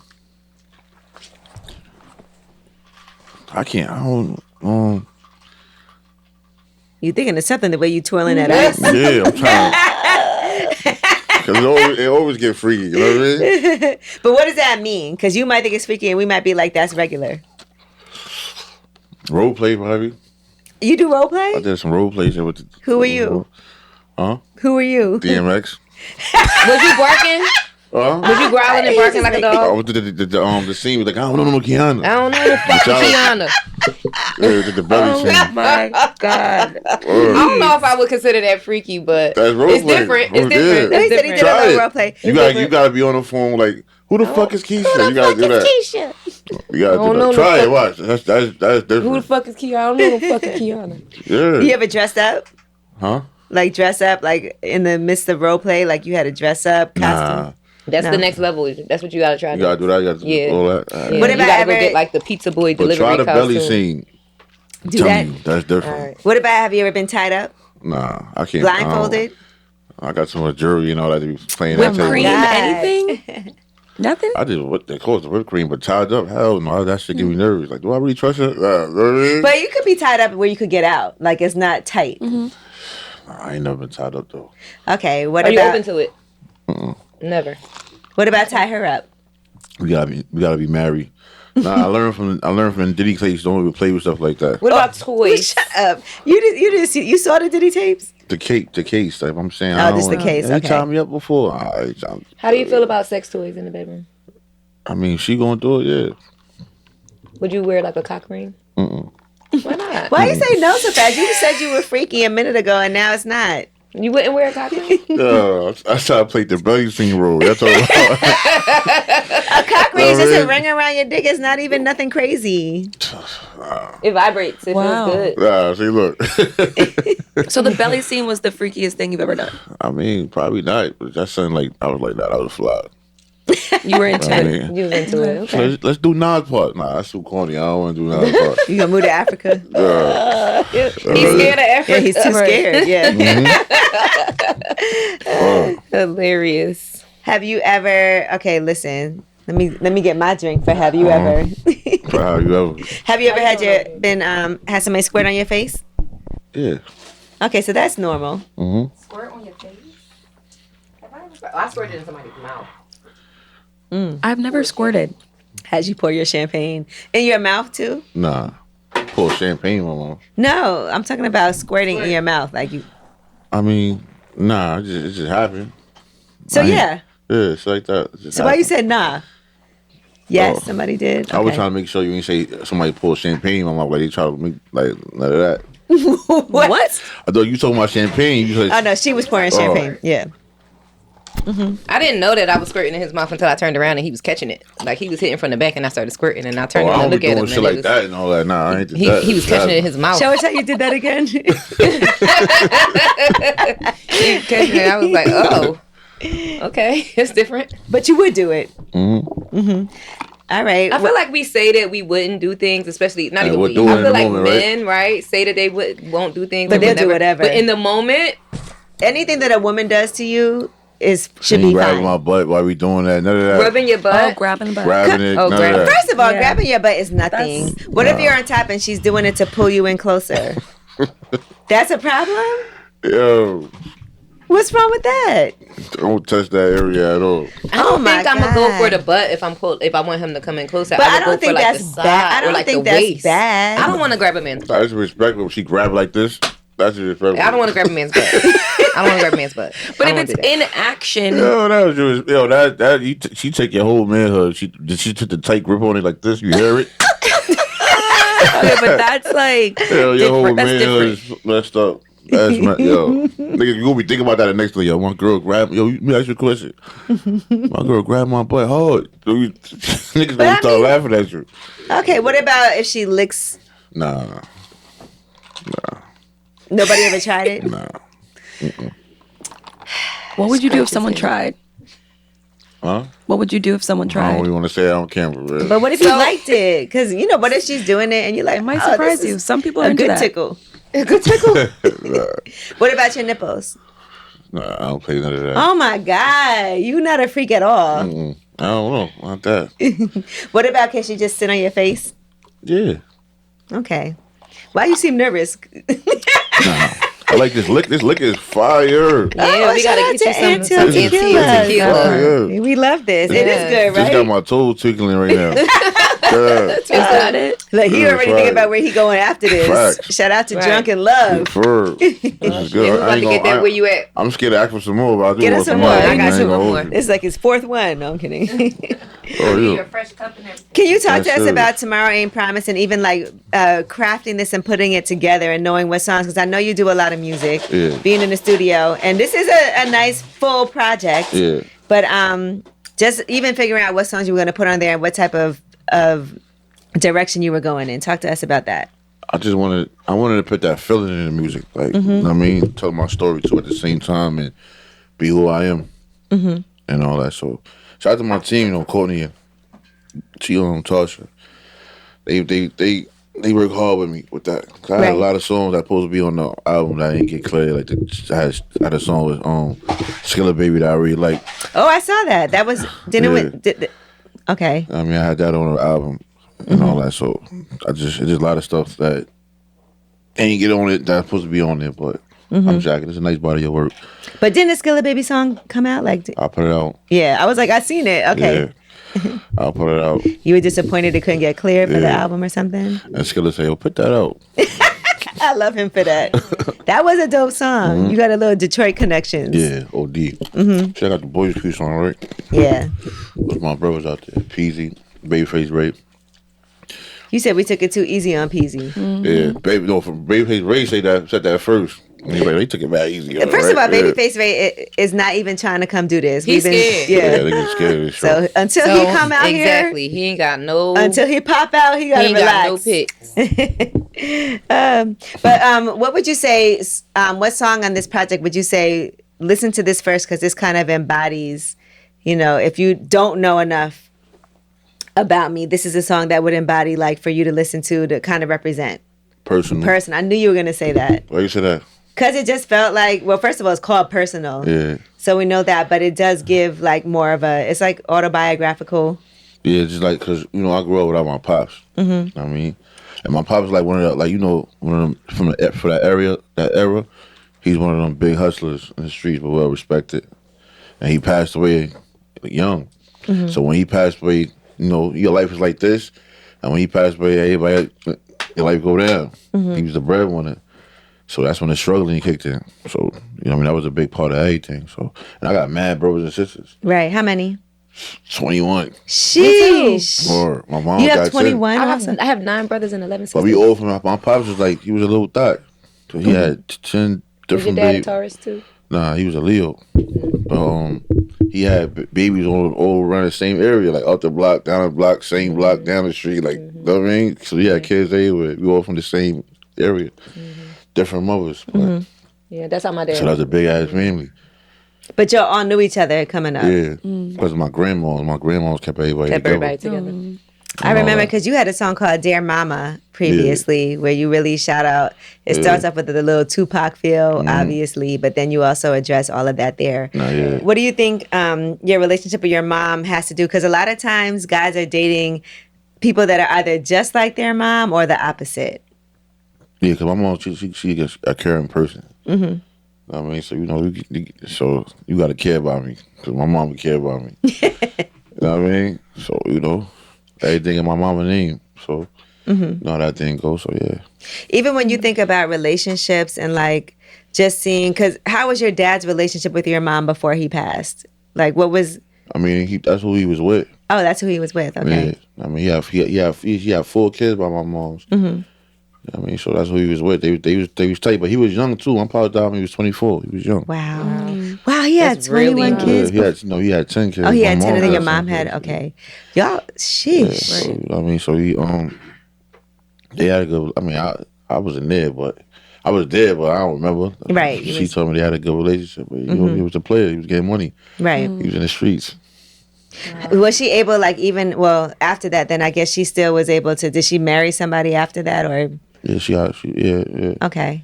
I don't. You thinking of something the way you twirling that ice? Yeah, I'm trying. Because it always get freaky, you know what I mean? But what does that mean? Because you might think it's freaky and we might be like, that's regular. Role play, probably. You do role play? I did some role plays. Who were you? Huh? Who were you? DMX. Was you barking? Was you growling and barking like a dog? I was the scene was like, I don't know no Kiana. I don't know the fucking Kiana. The belly scene. Oh my God. I don't know if I would consider that freaky, but that's role it's play. different. Oh, It's different. He said he did a little role play. You gotta be on the phone like, who the fuck is Keisha? You gotta do that. Keisha? You gotta do that. Try it. Watch. That's different. Who the fuck is Kiana? I don't know who the fuck is Kiana. Yeah. You ever dressed up? Huh? Like dress up, like in the midst of role play, like you had to dress up, costume. Nah. That's the next level. That's what you gotta try. You gotta do that. You gotta do all that. Yeah. What if you I gotta ever go get like the pizza boy But delivery try the costume. belly scene. Do Tell that? me, that's different. Right. What about have you ever been tied up, Nah, I can't. blindfolded? I got some jury and all that to be playing Whipped that cream, table. anything? Nothing? I just what they call it, the whipped cream, but tied up, hell no, that shit give me nervous. Like, do I really trust it? But you could be tied up where you could get out, like it's not tight. I ain't never been tied up though. Okay, what Are about? you open to it? Never. What about tie her up? We gotta be married. Nah, I learned from Diddy tapes. Don't even play with stuff like that. What about toys? Shut up! You saw the Diddy tapes? The case. Like I'm saying. Oh, this the case. They Okay. tied me up before. How do you feel about sex toys in the bedroom? I mean, she gonna do it. Yeah. Would you wear like a cock ring? Why not? Why you say no so fast? You said you were freaky a minute ago, and now it's not. You wouldn't wear a cock ring? I tried to play the belly scene role. That's all. A cock ring is just a ring around your dick. It's not even nothing crazy. It vibrates. It Wow. feels good. Nah, see, look. So the belly scene was the freakiest thing you've ever done. I mean, probably not. But that's something like I was like that. I was fly. You were into I it. mean, You was into it. Okay. let's do Nas part. Nah, that's too corny. I don't want to do Nas part. You gonna move to Africa? He's scared of Africa. Yeah, he's too scared. Yeah. Hilarious. Have you ever? Okay, listen. Let me get my drink for. Have you ever? For how you ever? Have you ever had somebody squirt on your face? Yeah. Okay, so that's normal. Squirt on your face? I squirted in somebody's mouth. I've never squirted. As you pour your champagne in your mouth too? Nah. Pour champagne, mama. No, I'm talking about squirting in your mouth, like you. I mean, nah. It just happened. So yeah. Yeah, it's like that. It just So why you happened. said nah? Yes, Oh. somebody did. I was Okay. trying to make sure you ain't say somebody pour champagne, mama. Like they try to make like none of that. What? I thought you talking about champagne. You said, Oh no, she was pouring champagne. Yeah. I didn't know that I was squirting in his mouth until I turned around and he was catching it. Like he was hitting from the back and I started squirting and I turned I around don't and be look at doing him. shit And like it was, that and all that. Nah, I ain't did that. he was catching it in his mouth. Show us how you did that again. He was catching it. I was like, oh, okay, it's different. But you would do it. Mm-hmm. All right. I feel like we say that we wouldn't do things, especially not And even we'll we. do it I in feel the like moment, right? men, right, say that they won't do things, But or they'll do whatever. But in the moment, anything that a woman does to you should be grabbing fine. my butt while we doing that. None of that. rubbing your Oh, butt. grabbing the butt. Grabbing it. Oh, none grab- of that. First of all, Yeah. grabbing your butt is nothing. What if you're on top and she's doing it to pull you in closer? That's a problem? Yo. What's wrong with that? Don't touch that area at all. I don't think I'm gonna go God. for the butt if I'm if I want him to come in closer. But I would don't go think for, like, that's the side bad. I or, don't like, think the that's waist. bad. I don't want to grab a man's butt. That's respectful. If she grab like this, that's disrespectful. I don't want to grab a man's butt. I don't want to grab a man's butt. But I if don't it's wanna do that. in action, She take your whole manhood. She took the tight grip on it like this. You hear it? okay, but that's like Yo, your whole different. That's manhood different. is messed up. That's nigga, you gonna be thinking about that the next day. Yo, my girl grab. Yo, let me ask you a question. My girl grabbed my butt hard. So niggas gonna start laughing at you. Okay, what about if she licks? Nah. Nobody ever tried it? Nah. What would you do if someone tried? Huh? What would you do if someone I tried? don't even want to say it on camera, bro. But what if you liked it? Because, what if she's doing it and you're like, It might oh, surprise this you. is Some people are a into good that. tickle. A good tickle. What about your nipples? Nah, I don't play none of that. Oh, my God. You're not a freak at all. I don't know. Not that. What about can she just sit on your face? Yeah. Okay. Why you seem nervous? I like this lick. This lick is fire. Yeah, we shout gotta out get you to some Antioch tequila. Fire. We love this. It is good, Just got right? my toes tickling right now. Yeah. Is that it? Like, he Yeah, already right. thinking about where he going after this. Facts. Shout out to Right. Drunken Love. Fur. This is Yeah, good. we about to get that where you at. I'm scared to ask for some more, but I do Get us want some some more. more. I got ain't you gonna one hold more. you. It's like his fourth one. No, I'm kidding. Oh, yeah. fresh cup and everything. Can you talk Yes, to us sir. about Tomorrow Ain't Promised and even like crafting this and putting it together and knowing what songs? Because I know you do a lot of music, Yeah. being in the studio, and this is a nice full project. Yeah. But just even figuring out what songs you were going to put on there and what type of direction you were going in. Talk to us about that. I wanted to put that feeling in the music. Like, Mm-hmm. you know what I mean? Tell my story too at the same time and be who I am Mm-hmm. and all that. So, shout out to my team, Courtney and Tio and Tasha. They work hard with me with that. 'Cause I had a Right. lot of songs that supposed to be on the album that I didn't get clear. Like I had a song with Skilla Baby that I really liked. Oh, I saw that. That was didn't Yeah. okay. I mean, I had that on the album and all that. So it's just a lot of stuff that ain't get on it that's supposed to be on there. But I'm jacking. It's a nice body of work. But didn't the Skilla Baby song come out? Like, I put it out. yeah, I was like, I seen it. Okay. Yeah. I'll put it out. You were disappointed it couldn't get cleared for the Yeah. album or something? And Skilla say, "Oh, put that out." I love him for that. That was a dope song. You got a little Detroit connections. Yeah, OD. Check out the Boys Crew song, right? Yeah. With my brothers out there, Peasy, Babyface Ray. You said we took it too easy on Peasy. Yeah, baby. No, from Babyface Ray said that first. And he like, they took it back easy. First of all, right? Babyface Ray is not even trying to come do this. He's scared. Yeah, Yeah. they get scared of this So shit. until he come out exactly. He ain't got no. here, until he pop out, he he gotta ain't relax. got no picks. But what would you say? What song on this project would you say? Listen to this first because this kind of embodies. If you don't know enough about me, this is a song that would embody, like, for you to listen to kind of represent Personal. person. I knew you were gonna say that Why you say that? because it just felt like. Well, first of all, it's called Personal, Yeah. so we know that, but it does give like more of a. It's like autobiographical. Yeah, just like, cause I grew up without my pops. Mm-hmm. I mean, and my pops like one of the, like, one of them for that era. He's one of them big hustlers in the streets, but well respected. And he passed away young. Mm-hmm. So when he passed away, your life is like this. And when he passed away, everybody, your life go down. Mm-hmm. He was the breadwinner. So that's when the struggling kicked in. So, that was a big part of everything. So, and I got mad brothers and sisters. Right? How many? 21. Sheesh. Or my mom You got have 10. 21. I have 9 brothers and 11 sisters. But we all from my pops was like, he was a little thot. So he had 10 Was your different dad a babies. Taurus too? Nah, he was a Leo. He had babies all around the same area, like up the block, down the block, same block, down the street, like, you know what I mean? So he had kids everywhere. We all from the same area. Different mothers. But, Yeah, that's how my dad. so that's a big ass family. But y'all all knew each other coming up. Yeah. Because my grandmas kept everybody kept together. everybody together. I remember because you had a song called Dear Mama previously where you really shout out. It starts off with the little Tupac feel, obviously, but then you also address all of that there. Nah, yeah. What do you think your relationship with your mom has to do? Because a lot of times guys are dating people that are either just like their mom or the opposite. Yeah, because my mom, she a caring person. Mm-hmm. I mean, so so you got to care about me because my mama care about me. You know what I mean? So everything in my mama's name. So you know how that thing goes. So yeah. Even when you think about relationships and like just seeing, because how was your dad's relationship with your mom before he passed? Like, what was? I mean, that's who he was with. Oh, that's who he was with. Okay. Yeah. I mean, he had 4 kids by my mom's. I mean, so that's who he was with. They was tight, but he was young too. My father died when he was 24. He was young. Wow. Wow, he had 21 kids. Yeah, he had 10 kids. Oh, he had 10 and then your mom had, okay. Y'all, sheesh. Yeah, so, I mean, so they had a good, I mean, I wasn't there, but I was there, but I don't remember. Right. She told me they had a good relationship. But, he was a player. He was getting money. Right. He was in the streets. Was she able, like, after that, then I guess she still was able to, did she marry somebody after that, or? Yeah, yeah. Okay.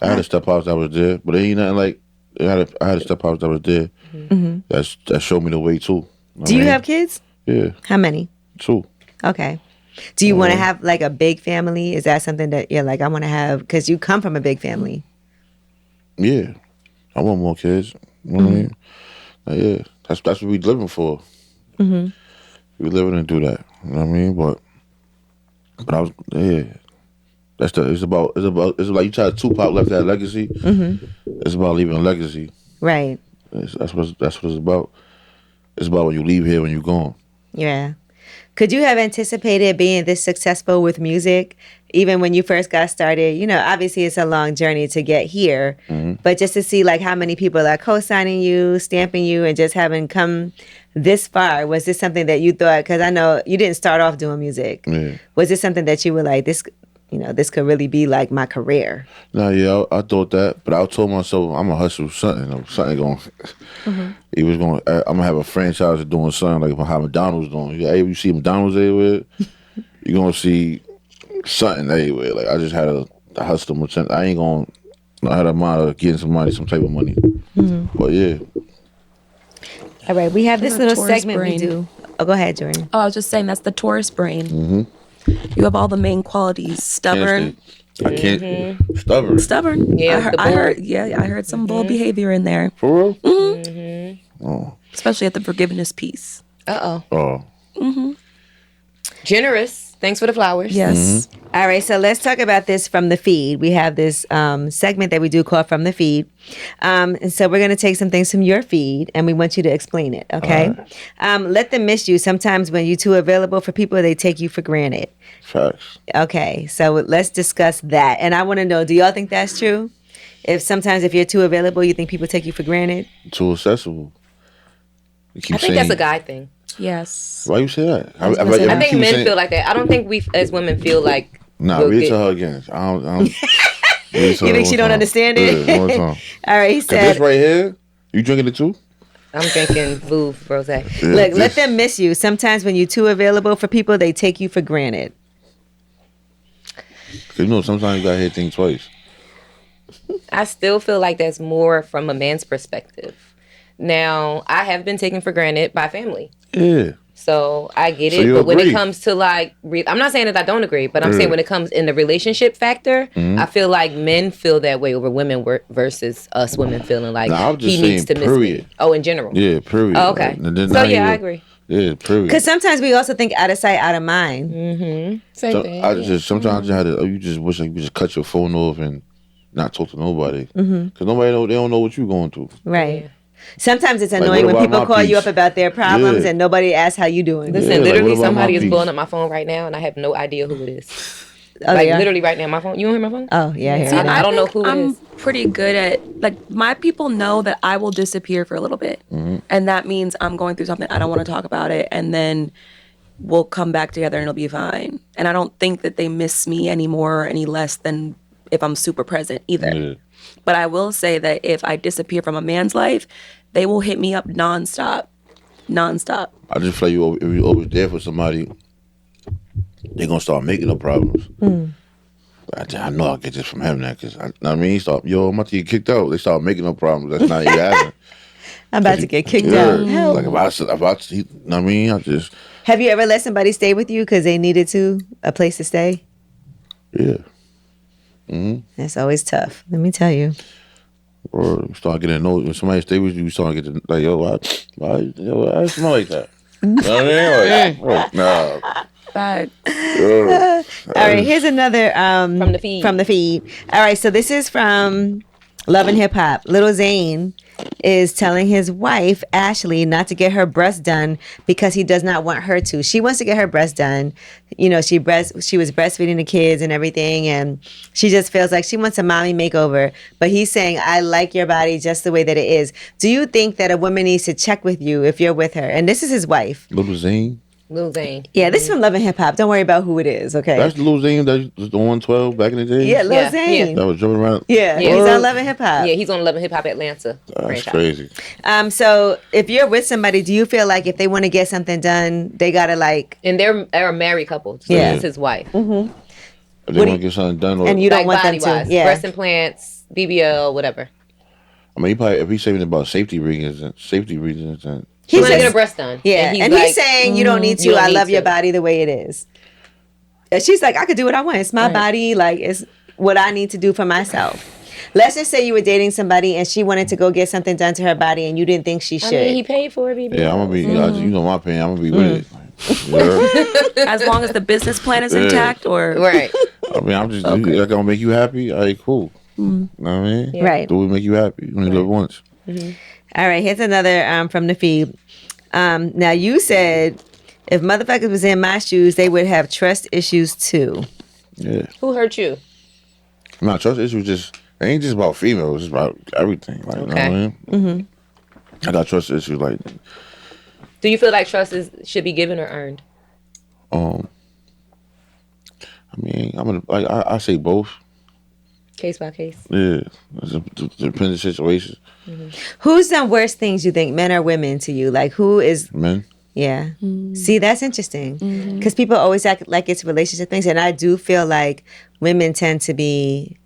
I had a step house that was there, but it ain't nothing like, I had a step house that was there that showed me the way too. Do you have kids? Yeah. How many? 2. Okay. Do you want to have like a big family? Is that something that you're like, I want to have, because you come from a big family? Yeah. I want more kids. You know what I mean? Like, yeah. That's what we living for. We living to do that. You know what I mean? But I was, yeah. It's like you try to Tupac left that legacy. It's about leaving a legacy. Right. That's what it's about. It's about when you leave here, when you're gone. Yeah. Could you have anticipated being this successful with music, even when you first got started? Obviously it's a long journey to get here, but just to see like how many people are co-signing you, stamping you, and just having come this far, was this something that you thought, because I know you didn't start off doing music. Yeah. Was this something that you were like, this could really be like my career? No, yeah, I thought that, but I told myself I'm gonna hustle something. Something going. He was going. I'm gonna have a franchise of doing something like how McDonald's doing. You see McDonald's everywhere. You're gonna see something everywhere. Like I just had a hustle. I ain't gonna. I had a mind of getting some type of money. But yeah. All right, we have this little segment brain. we do. Oh, go ahead, Jordan. Oh, I was just saying that's the Taurus brain. You have all the main qualities: stubborn. I can't. Stubborn. Yeah, I heard some bold behavior in there. For real? Oh. Especially at the forgiveness piece. Oh. Generous. Thanks for the flowers. Yes. All right, so let's talk about this from the feed. We have this segment that we do called From the Feed. And so we're going to take some things from your feed, and we want you to explain it, okay? Let them miss you. Sometimes when you're too available for people, they take you for granted. Facts. Okay, so let's discuss that. And I want to know, do y'all think that's true? If you're too available, you think people take you for granted? Too accessible. I think that's a guy thing. Yes. Why you say that? I think men feel like that. I don't think we as women feel like. Nah, read it to her again. I don't you think she don't understand it? Yeah, all right, he said. This right here, you drinking it too? I'm drinking Vouv Rosé. Yeah, look, let them miss you. Sometimes when you're too available for people, they take you for granted. Sometimes you gotta hear things twice. I still feel like that's more from a man's perspective. Now, I have been taken for granted by family. Yeah. So I get it. But when it comes to like, I'm not saying that I don't agree, but I'm saying when it comes in the relationship factor, I feel like men feel that way over women versus us women feeling like he needs to miss me. Oh, in general. Yeah, period. Oh, okay. So yeah, I agree. Yeah, period. Because sometimes we also think out of sight, out of mind. Same thing. Sometimes you just wish you could just cut your phone off and not talk to nobody. Because they don't know what you're going through. Right. Yeah. Sometimes it's annoying when people call you up about their problems and nobody asks how you doing. Listen, literally somebody is blowing up my phone right now and I have no idea who it is. Literally right now, my phone. You don't hear my phone? Oh, yeah. See, I don't know who it is. I'm pretty good at, like, my people know that I will disappear for a little bit. And that means I'm going through something. I don't want to talk about it. And then we'll come back together and it'll be fine. And I don't think that they miss me any more or any less than if I'm super present either. Yeah. But I will say that if I disappear from a man's life, they will hit me up nonstop. I just feel like if you're always there for somebody, they're going to start making up problems. I know I'll get this from him now, because, I'm about to get kicked out. They start making up problems. That's not even happening. I'm about to get kicked out. Help. Like I just... Have you ever let somebody stay with you because they needed a place to stay? Yeah. That's always tough. Let me tell you. Or you start getting annoyed when somebody stay with you. You start getting like, yo, why smell like that? You know what I mean? Like, nah. Facts. All right, here's another From the feed. From the feed. All right, so this is from Love and Hip Hop. Little Zane is telling his wife Ashley not to get her breast done because he does not want her to. She wants to get her breast done. You know, she was breastfeeding the kids and everything, and she just feels like she wants a mommy makeover. But he's saying, I like your body just the way that it is. Do you think that a woman needs to check with you if you're with her? And this is his wife. Little Zane. Lil Zane. Yeah, this is from Love and Hip Hop. Don't worry about who it is, okay? That's Lil Zane that was the 112 back in the day? Yeah, Lil Yeah, Zane. That was jumping around? Yeah, Yeah. he's on Love and Hip Hop. Yeah, he's on Love and Hip Hop Atlanta. That's franchise. crazy. So if you're with somebody, do you feel like if they want to get something done, they gotta like, And they're a married couple. So Yeah. this is his wife. If they What want do to get something done, or, and you don't Like want them body to? wise. Yeah. Breast implants, BBL, whatever. I mean, he probably, if he's saying about safety reasons, then He He's want to get just- her breast done. Yeah, and like, he's saying you don't need to. you don't I need love your to. body the way it is. And she's like, I could do what I want. It's my Right. body. Like it's what I need to do for myself. Let's just say you were dating somebody and she wanted to go get something done to her body and you didn't think she I should. mean, he paid for it, BBL. yeah, I'm gonna be, you know my opinion, I'm gonna be with it. You heard? As long as the business plan is Yeah. intact, or Right. I mean, I'm just, like, gonna make you happy? All right, cool. You know what I mean? Right. Do what make you happy. You only live once. All right, here's another from the feed. Now you said if motherfuckers was in my shoes, they would have trust issues too. Yeah. Who hurt you? Nah, trust issues it ain't just about females, it's about everything. Like, you know what I mean? I got trust issues like, Do you feel like trust should be given or earned? I mean, I say both. Case by case. Yeah. It depends on the situation. Who's done worse things you think, men or women, to you? Like who is? Men. Yeah. See, that's interesting because people always act like it's relationship things, and I do feel like women tend to be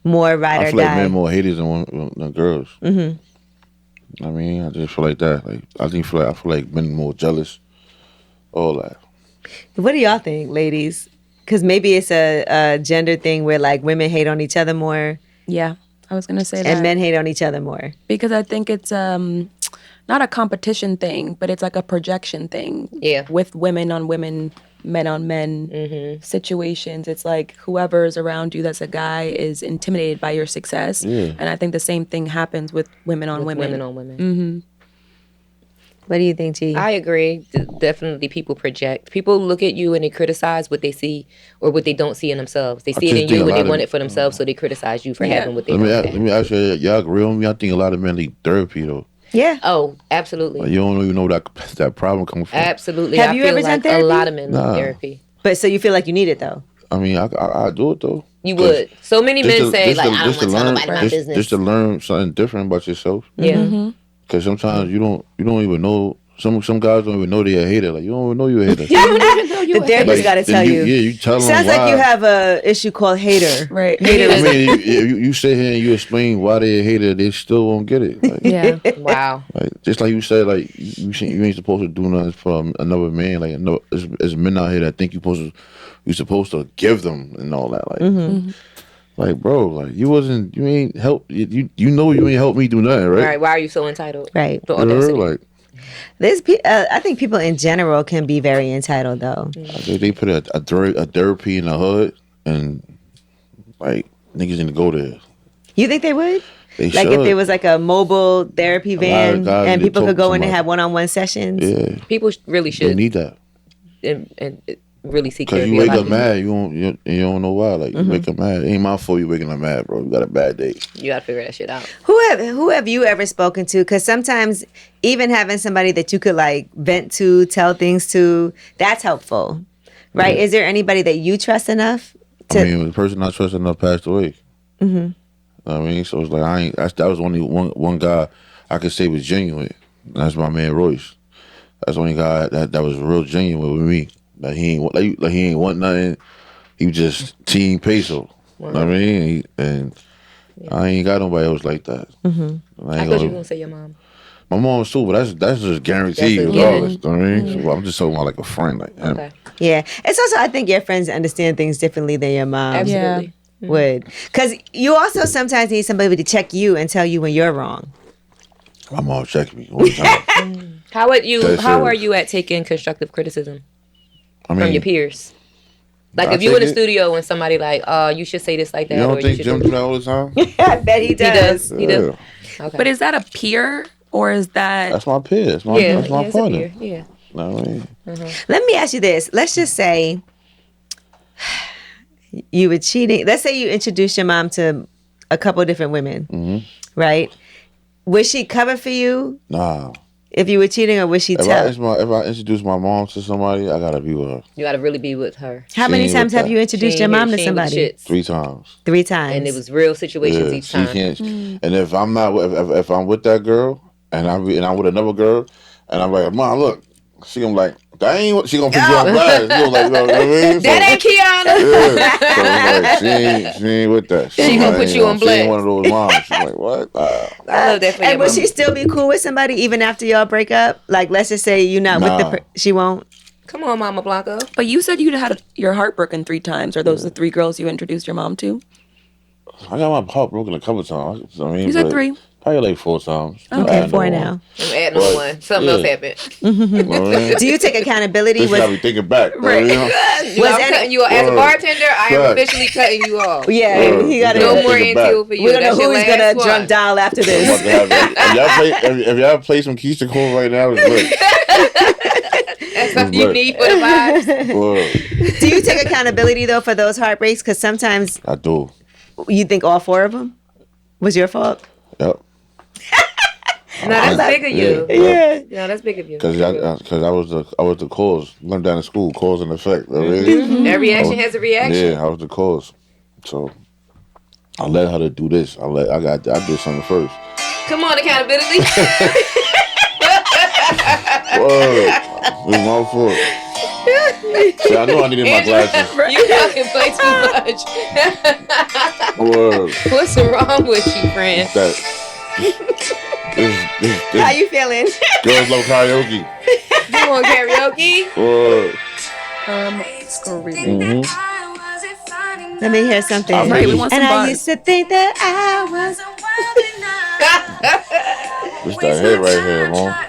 more ride I or feel like die. men more haters than girls. I mean, I just feel like that. Like I feel like men more jealous. All that. What do y'all think, ladies? Because maybe it's a gender thing where like women hate on each other more yeah, I was gonna say that. and men hate on each other more. Because I think it's not a competition thing, but it's like a projection thing. Yeah. With women on women, men on men situations. It's like whoever's around you that's a guy is intimidated by your success. Yeah. And I think the same thing happens with women on women. Women on women. What do you think, G? I agree. Definitely people project. People look at you and they criticize what they see or what they don't see in themselves. They see it just in think you a and they lot want of- it for themselves, so they criticize you for having what they Let don't have. me ask you, y'all agree with me? I think a lot of men need therapy though. yeah. Oh, absolutely. Like, you don't even know that problem comes from. Absolutely. Have I you feel ever done like therapy? a lot of men Nah. need therapy. But so you feel like you need it though? I mean, I do it though. You would. So many men say, like, I don't want to to tell learn, nobody my business. just to learn something different about yourself. Yeah. Because sometimes you don't even know. Some guys don't even know they're a hater. Like you don't even know you're a hater. The therapist Like, got to then tell you. Yeah, you tell them Sounds why. like you have a issue called hater. Right. I mean, you sit here and you explain why they're a hater, they still won't get it. Like, Yeah. Wow. like, just like you said, like you ain't supposed to do nothing for another man. Like no, there's men out here that think you're supposed to give them and all that. Like, like bro, like you ain't help. You know you ain't helped me do nothing, right? Right. Why are you so entitled? Right. The You know, audacity. like I think people in general can be very entitled though. they put a therapy in the hood, and like niggas need to go there. You think they would? They Like should. if there was like a mobile therapy lot of van guys and need to people talk could go to in and somebody. have one-on-one sessions. Yeah, People really they should need that. and really seek Cause therapy. you A wake lot up of people- mad, you don't know why. Like you wake up mad. It ain't my fault you waking up mad, bro. You got a bad day. You gotta figure that shit out. Who have you ever spoken to? Because sometimes even having somebody that you could like vent to, tell things to, that's helpful, right? Yeah. Is there anybody that you trust enough to? I mean, the person I trust enough passed away. I mean, so it's like that was only one guy I could say was genuine. That's my man Royce. That's the only guy that was real genuine with me. Like he ain't want nothing. He was just Team Payso. You know what I mean? I ain't got nobody else like that. I thought you were gonna say your mom. My mom too, but that's just guaranteed That's a regardless. You know what I mean? So I'm just talking about like a friend, like him. Okay. Yeah, it's also I think your friends understand things differently than your mom. Absolutely. would. Because you also sometimes need somebody to check you and tell you when you're wrong. My mom checked me all the time. How are serious. you at taking constructive criticism I mean, from your peers? Like I if you in the take it. studio and somebody like, you should say this like that. You or don't think should Jim do that all the time? I bet he does. He does. Yeah. Okay. But is that a peer or is that? That's my peer. That's my, yeah, that's my it's a partner. peer. Yeah. Know what I mean? Let me ask you this. Let's just say you were cheating. Let's say you introduced your mom to a couple different women, right? Would she cover for you Nah. if you were cheating, or would she If tell? I introduce my mom to somebody, I gotta be with her You got to really be with her. How She many ain't times with have that. you introduced She your ain't mom here- to she ain't with somebody? shits. 3 times. 3 times. And it was real situations Yeah, each she time. can't. And if I'm not, if I'm with that girl, and I'm with another girl, and I'm like, Mom, look, she gonna be like, that ain't what she gonna put you on blast. She gonna like, you know what I mean? That ain't Kiana. Yeah. So it's like, she ain't with that. She gonna put you on She ain't blast. one of those moms. She's like, what? I love that for And your would mama. she still be cool with somebody even after y'all break up? Like, let's just say you're not with Nah. the. She won't. Come on, Mama Blanco. But you said you had your heart broken 3 times. Are those the 3 girls you introduced your mom to? I got my heart broken a couple times. I mean, You said but 3. Probably like 4 times. Okay, I 4 know. now. I'm adding on What? one. Something else Yeah. happened. You know what I mean? Do you take accountability? This got me thinking back. Right. You know? You know, I'm any- cutting you off. As a Word. bartender, I am Fact. officially cutting you off. Yeah, he got No to. more Think about intel it. for you. We don't know That's your who's gonna last drunk one. dial after I'm about this. to have it. If y'all play some Keisha Cole right now, it's lit. That's what you Look. need for the vibes. Word. Do you take accountability though for those heartbreaks? Because sometimes I do. you think all 4 of them was your fault. Yep. No, that's big of you. Yeah. No, that's big of you. Because I was the cause. Learned down in school, cause and effect. You know what I mean? Every action has a reaction. Yeah, I was the cause. So I let her to do this. I did something first. Come on, accountability. Word. It was my fault. See, I knew I needed my glasses. You fucking play too much. Word. What's wrong with you, friend? This How you feeling? girls love karaoke. You want karaoke? Word. Screaming. Let me hear something. All right, we want some and I bars. used to think that I was. This that head right here, man.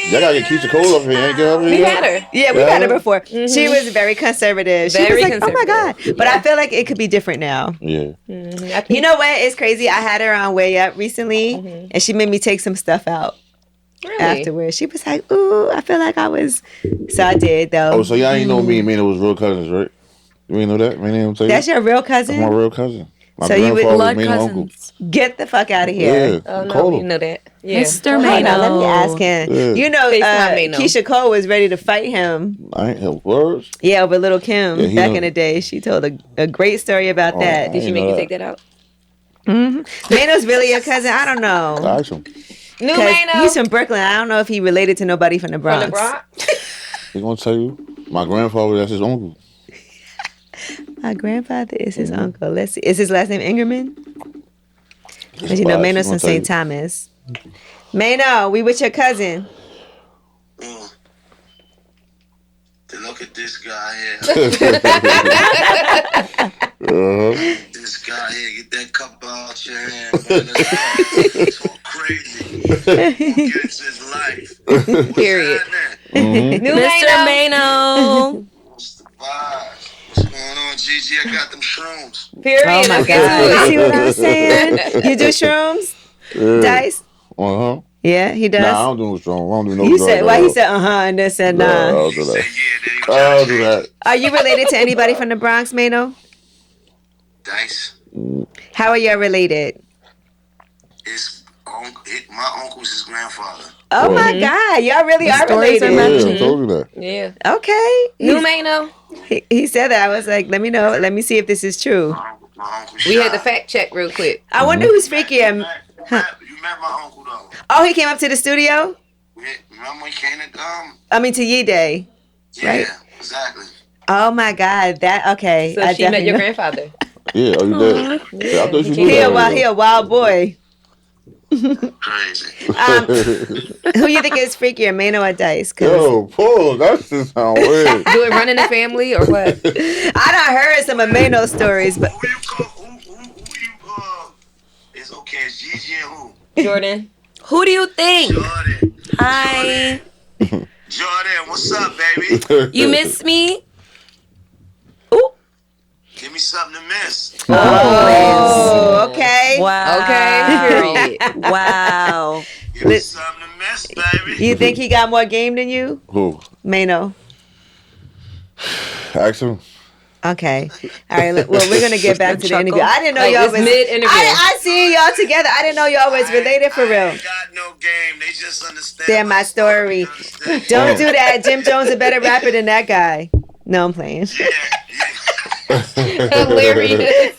Y'all gotta get Keisha Cole up here. Ain't get up here. We yet? had her. Yeah, we've had her before. She was very conservative. She Very was like, oh my God. conservative. But I feel like it could be different now. Yeah. You know what? It's crazy. I had her on Way Up recently, and she made me take some stuff out Really? afterwards. She was like, ooh, I feel like I was. So I did, though. Oh, so y'all ain't know me and Mina was real cousins, right? You ain't know that? Mina ain't tell you? That's your real That's cousin? my real cousin. My So you would- grandfather was Blood Mina's uncle. cousins. Get the fuck out of here. Yeah. Oh no, Call you him. know that. Yeah. Mr. Hold Mano. on, let me ask him. Yeah. You know, FaceTime Mano. Keisha Cole was ready to fight him. I ain't have words. Yeah, over Little Kim Yeah, he back know- in the day. She told a great story about Oh, that. Did she ain't make know you that. take that out? Mano's really your cousin? I don't know. I asked him. New 'Cause Mano he's from Brooklyn. I don't know if he related to nobody from the from Bronx. the Bronx. He gonna tell you. My grandfather, that's his uncle. My grandfather is his uncle. Let's see. Is his last name Ingerman? Because you know Spies, Mano's he from gonna St. tell Thomas. Mano, we with your cousin. Look at this guy here. This guy here, get that cup out your hand, man. Let's go. Talk crazy. Who gets his life? What's Period. happening? New Mr. Mano. Mano. What's the vibes? What's going on, Gigi? I got them shrooms. Period. Oh my Let's get to God. You it. see what I'm saying? You do shrooms? Dice? Uh-huh. Yeah, he does. Nah, I don't do no strong. I don't do no You drugs said, at why he all. said, and then said, Nah, I nah. don't do Say, that. yeah, they I don't do that. Are you related to anybody from the Bronx, Mano? Dice. How are you related? My uncle's his grandfather. Oh my God, y'all really are stories are related. Yeah, I told you that. Yeah. Okay. New Mano. He said that. I was like, let me know. Let me see if this is true. My uncle We had to shot. fact check real quick. I wonder who's freakier. You met my uncle, though. Oh, he came up to the studio? Remember when he came to I mean, to Yee Day. Yeah, Right. exactly. Oh my God. That, okay. So I she met your definitely grandfather. Yeah, oh, you did. Yeah, I thought you knew know. that. He a wild boy. Crazy. Who you think is freakier, Mano or Dice? 'Cause Yo, Paul, that just sound weird. Do it run in the family or what? I done heard some of Mano's stories, but Who Gigi and who? Jordan. Who do you think? Jordan. Hi. Jordan, what's up, baby? You miss me? Ooh. Give me something to miss. Oh, okay. Wow. Okay. Period. Wow. Give me something to miss, baby. You think he got more game than you, Who? Mano? Ask him. Okay. All right. Well, we're gonna get back to the interview. I didn't know Like, y'all it's was mid-interview. I seen y'all together. I didn't know y'all was related for I real. ain't got no game. They just understand. They're my story. Understand? Don't do that. Jim Jones a better rapper than that guy. No, I'm playing. Yeah, Hilarious.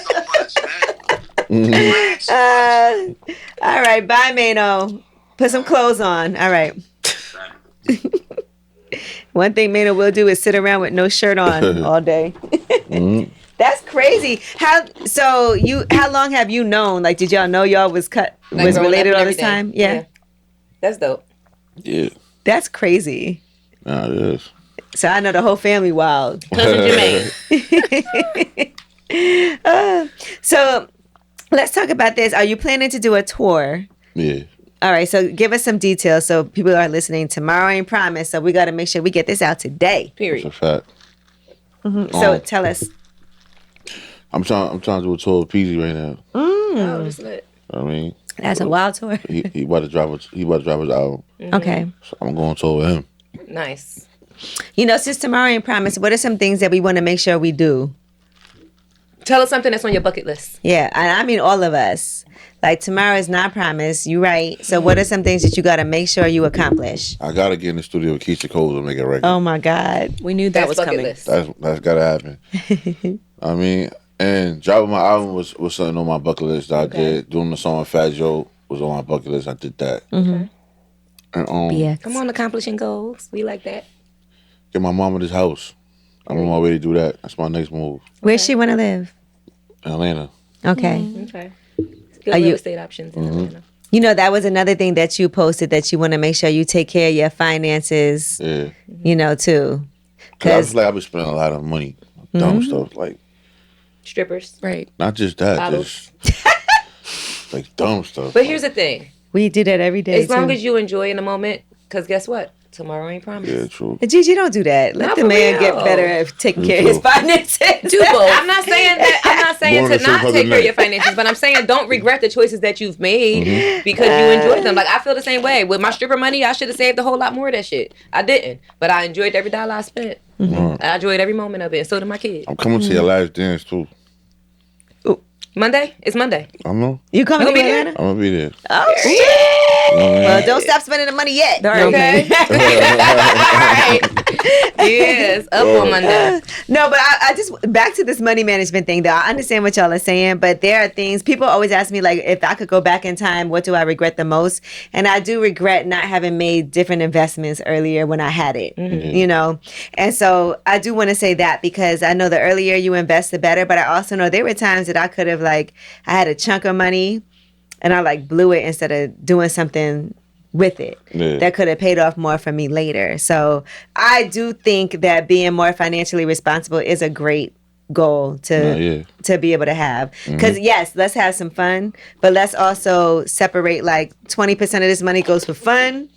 so much, man. All right. Bye, Mano. Put some clothes on. All right. One thing Mano will do is sit around with no shirt on all day. That's crazy. How long have you known? Like, did y'all know y'all was Like, was growing related up all and this time? everything. Yeah. That's dope. Yeah. That's crazy. Nah, it is. So I know the whole family wild. Cousin Jermaine. So let's talk about this. Are you planning to do a tour? Yeah. All right, so give us some details so people are listening. Tomorrow ain't promised, so we got to make sure we get this out today. It's a Period. fact. So tell us. I'm trying to do a tour with Peasy right now. Oh, that's lit. I mean, That's a wild tour. he about to drop his album. Okay. So I'm going to tour with him. Nice. You know, since tomorrow ain't promised, what are some things that we want to make sure we do? Tell us something that's on your bucket list. Yeah, and I mean all of us. Like, tomorrow is not promised. You right. So what are some things that you got to make sure you accomplish? I gotta get in the studio with Keisha Cole and make a record. Oh my God. We knew that That's was bucket coming. list. That's gotta happen. I mean, and dropping my album was something on my bucket list that I did. Doing the song with Fat Joe was on my bucket list. I did that. And Yeah. Come on, accomplishing goals. We like that. get my mama this house. I'm on my way to do that. That's my next move. Where she want to live? In Atlanta. Okay. Okay. Good Are real you- estate options in Atlanta. You know, that was another thing that you posted, that you want to make sure you take care of your finances, Yeah. you know, too. Cause I was 'Cause- like, I've been spending a lot of money. Dumb stuff. Like, Strippers. Right. not just that. Bottles. Just like dumb stuff. But here's the thing. We do that every day. As long too. as you enjoy in the moment, because guess what? Tomorrow ain't promised. Yeah, true. Gigi, don't do that. Let Not the for man real. get better at taking Me care of his too. finances. Do both. I'm not saying that. I'm not saying Born to to serve not other take care of men. your finances, but I'm saying don't regret the choices that you've made because you enjoyed them. Like, I feel the same way with my stripper money. I should have saved a whole lot more of that shit. I didn't, but I enjoyed every dollar I spent. I enjoyed every moment of it. And so did my kids. I'm coming to your last dance too. Monday? It's Monday. I know. You coming to You'll be there? Atlanta? I'm gonna be there. Oh, shit. Well, don't stop spending the money yet. Okay. All right. Yes, up on Monday. No, but I just, back to this money management thing, though. I understand what y'all are saying, but there are things, people always ask me, like, if I could go back in time, what do I regret the most? And I do regret not having made different investments earlier when I had it, you know? And so I do want to say that, because I know the earlier you invest, the better, but I also know there were times that I could have, like, I had a chunk of money and I, like, blew it instead of doing something with it that could have paid off more for me later. So I do think that being more financially responsible is a great goal to be able to have. Because yes, let's have some fun, but let's also separate, like, 20% of this money goes for fun,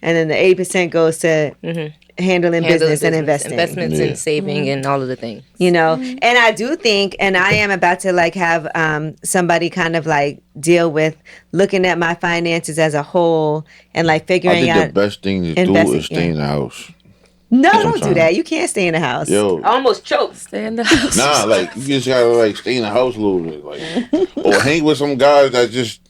and then the 80% goes to handling business and investing. Investments and saving and all of the things. You know, and I do think, and I am about to, like, have somebody kind of, like, deal with looking at my finances as a whole and, like, I figuring think out. the best thing to do investing, is stay in the house. No, don't do sometimes. that. You can't stay in the house. Yo, I almost choked. Stay in the house. nah, like you just gotta, like, stay in the house a little bit, like, or hang with some guys that just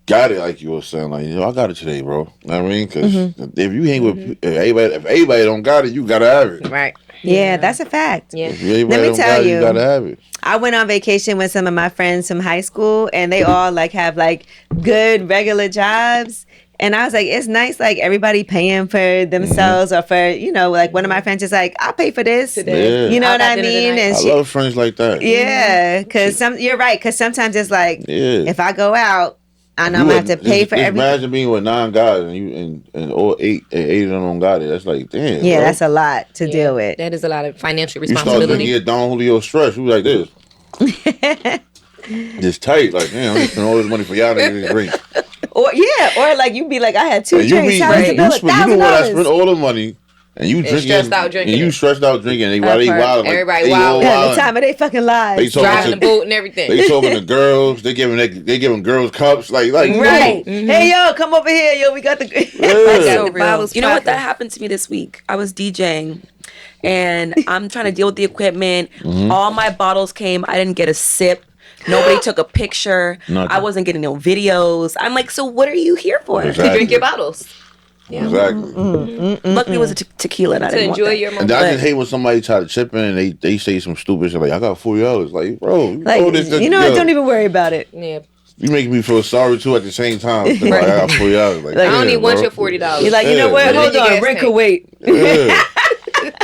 got it, like you were saying, like, I got it today, bro. You know what I mean? Because if you hang with if everybody don't got it, you gotta have it. Right. Yeah, that's a fact. Yeah. If everybody Let me don't tell got it, you. you gotta have it. I went on vacation with some of my friends from high school, and they all, like, have, like, good regular jobs. And I was like, it's nice, like, everybody paying for themselves or for, you know, like, one of my friends is like, I'll pay for this. Yeah. You know I'll what I buy dinner mean? tonight. And I love friends like that. yeah, because you're right. Because sometimes it's like, Yeah. if I go out, I know I'm gonna have to pay for everything. Imagine being with 9 guys and you and all eight of them don't got it. That's like, damn. Yeah, bro. that's a lot to deal with. That is a lot of financial You start responsibility. thinking Don Julio stress. You like this. Just tight, like, damn, I'm spending all this money for y'all niggas to drink. Or like you be like, I had 2 And drinks. How was the bill? you know what? I spent all the money. And you drinking, stressed out drinking. And you stressed out drinking. Everybody wild. Everybody wild. Yeah, the time of their fucking lives. Driving the boat and everything. They talking to girls. They giving girls cups. Like right. Mm-hmm. Hey yo, come over here, yo. We got the. So real. You know what? That happened to me this week. I was DJing, and I'm trying to deal with the equipment. All my bottles came. I didn't get a sip. Nobody took a picture. I wasn't getting no videos. I'm like, so what are you here for? Exactly. To drink your bottles. Yeah. Exactly. Luckily, it was a tequila, and I didn't enjoy want your that. moment. And I just hate when somebody try to chip in and they say some stupid shit like, I got $40. Like, bro, you know what? Don't even worry about it. Yeah. You make me feel sorry too at the same time. Like, I got $40. Like, I don't even want your $40. You're like, you know what? Hold on, Rick could wait. Yeah.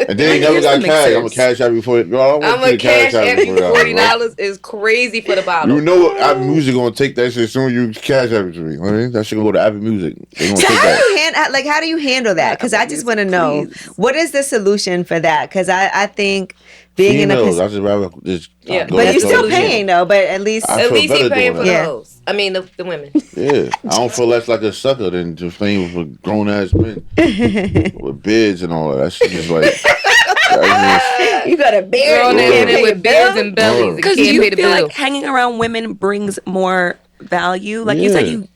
And then he never got cash. I'm gonna cash out before. Yo, I'm gonna cash out $40 is crazy for the bottle. You know what? Apple Music gonna take that shit as soon as you cash out to me. Right? That shit gonna go to Apple Music. They gonna So take how do you handle that? Because I just want to know what is the solution for that? Because I think being in a I just rather just but you're still paying though. But at least he's paying for the hoes. I mean the women. Yeah, I don't feel less like a sucker than just playing with grown ass men with beards and all that. That's just like you got a beard with beards and bellies. Because you feel like hanging around women brings more value. Like you said, you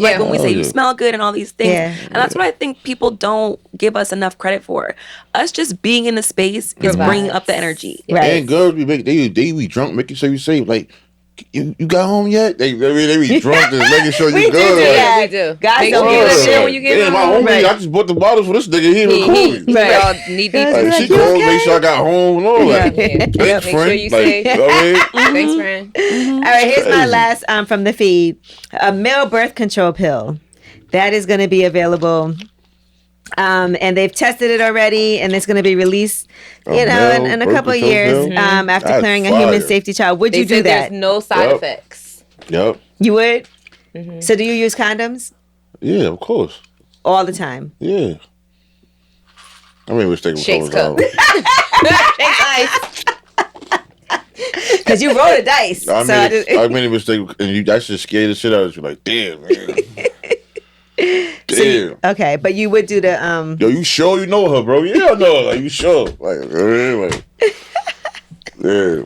like when we say you smell good and all these things. And that's what I think people don't give us enough credit for. Us just being in the space is bringing up the energy. Right. And girls they be drunk, making sure you safe. Like, you got home yet? They be drunk and making sure you good. We do. Guys don't give a shit when you get home. My homie, I just bought the bottles for this nigga. He recorded. Right. Knee deep. Like, she called, make sure I got home and all that. Thanks, Make friend. sure you say. Thanks, friend. All right, here's my last from the feed. A male birth control pill. That is going to be available. And they've tested it already, and it's going to be released, in a couple of years after clearing a human safety trial. Would you do that? There's no side effects. Yep. You would? Mm-hmm. So do you use condoms? Yeah, of course. All the time? Yeah. I mean, we're sticking with Shakes cup. Shakes ice. Because you roll the dice. I made a mistake, and that just scared the shit out of you. Like, damn, man. Damn. Okay, but you would do the Yo, you sure you know her, bro? Yeah, I know her. Like, you sure? Like, yeah.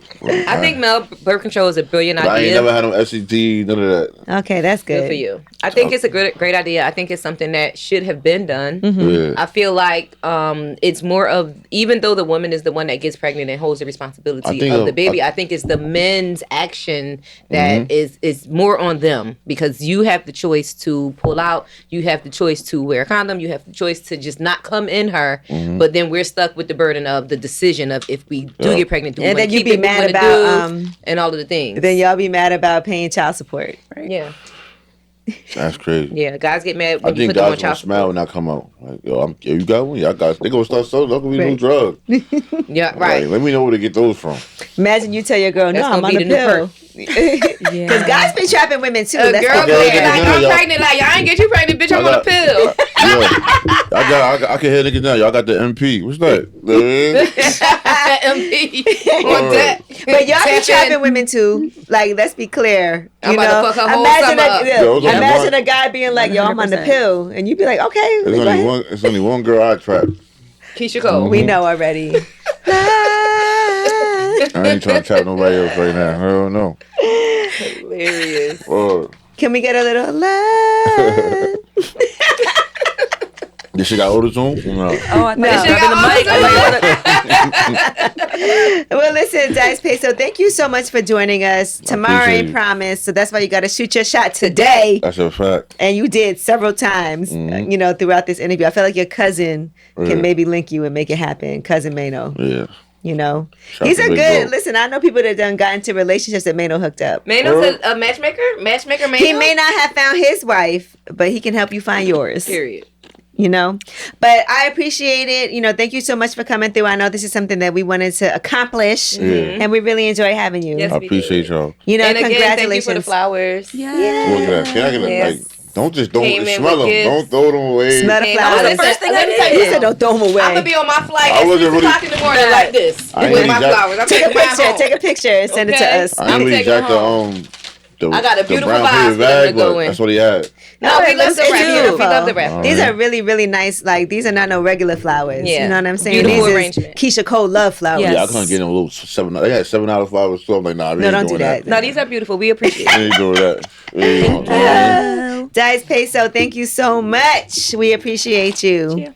I think male birth control is a brilliant idea. I ain't never had no STD, none of that. Okay, that's good. Good for you. I think it's a great idea. I think it's something that should have been done. Mm-hmm. Yeah. I feel like it's more of, even though the woman is the one that gets pregnant and holds the responsibility of the baby, I think it's the men's action that is more on them, because you have the choice to pull out, you have the choice to wear a condom, you have the choice to just not come in her, but then we're stuck with the burden of the decision of if we do get pregnant, do we and then you keep be it, mad about and all of the things. Then y'all be mad about paying child support, right? Yeah. That's crazy. Yeah, guys get mad when I you think put them on guys child gonna smile support. when I come out. Like, yo, you got one? Yeah, they gonna start selling. Look, we new drugs. Yeah, right. Like, let me know where to get those from. Imagine you tell your girl, That's no, I'm on gonna the be the new pill. Because guys be trapping women too. A That's girl the be thing. like, I'm pregnant. Like, I ain't get you pregnant, bitch. I'm on a pill. I can hear niggas now. Y'all got the MP. What's that? MP. Want that? But y'all be trapping women too. Like, let's be clear. I'm You about know, to fuck her whole summer up. Imagine a guy being like, yo, I'm on the 100%. pill. And you be like, okay. It's only one girl I trap. Keisha Cole. We know already. I ain't trying to trap nobody else right now. I don't know. Hilarious. Can we get a little love? This shit got auto-tune? No. Oh, I thought you the mic. Well, listen, Dyce Payso, thank you so much for joining us. Tomorrow ain't promised, so that's why you got to shoot your shot today. That's a fact. And you did several times, throughout this interview. I feel like your cousin can maybe link you and make it happen. Cousin Mano. Yeah. You know, Shout he's out a to good. Big Bro. Listen, I know people that done got into relationships that Mano hooked up. Mano's a matchmaker? Matchmaker Mano? He may not have found his wife, but he can help you find yours. Period. You know, but I appreciate it. You know, thank you so much for coming through. I know this is something that we wanted to accomplish, and we really enjoy having you. Yes, I appreciate y'all. You know, And again, congratulations. thank you for the flowers. Yeah. Look at that. Can I get Yes. Don't Came in smell with them. gifts. Don't throw them away. Smell the Hey, flowers. that was the first thing I did. He said, "Don't throw them away." I'm gonna be on my flight I at wasn't 6 o'clock in the morning like this I with ain't my exact- flowers. I'm Take a taking mine picture. home. Take a picture and send it to Okay. us. I I'm ain't really taking jacked them the I got a beautiful brown box paper for them to bag, go but in. that's what he had. No, we love the it's wrap. beautiful. We love the wrap. These are really, really nice. Like, these are not no regular flowers. Yeah. You know what I'm saying? Beautiful These arrangement. is Keisha Cole love flowers. Yes. Yeah, I couldn't get them a little $7. They had $7 flowers, so I'm like, nah, we No, ain't don't doing do that. No, these are beautiful. We appreciate We it. ain't doing that. We ain't doing that. Dyce Payso, thank you so much. We appreciate you.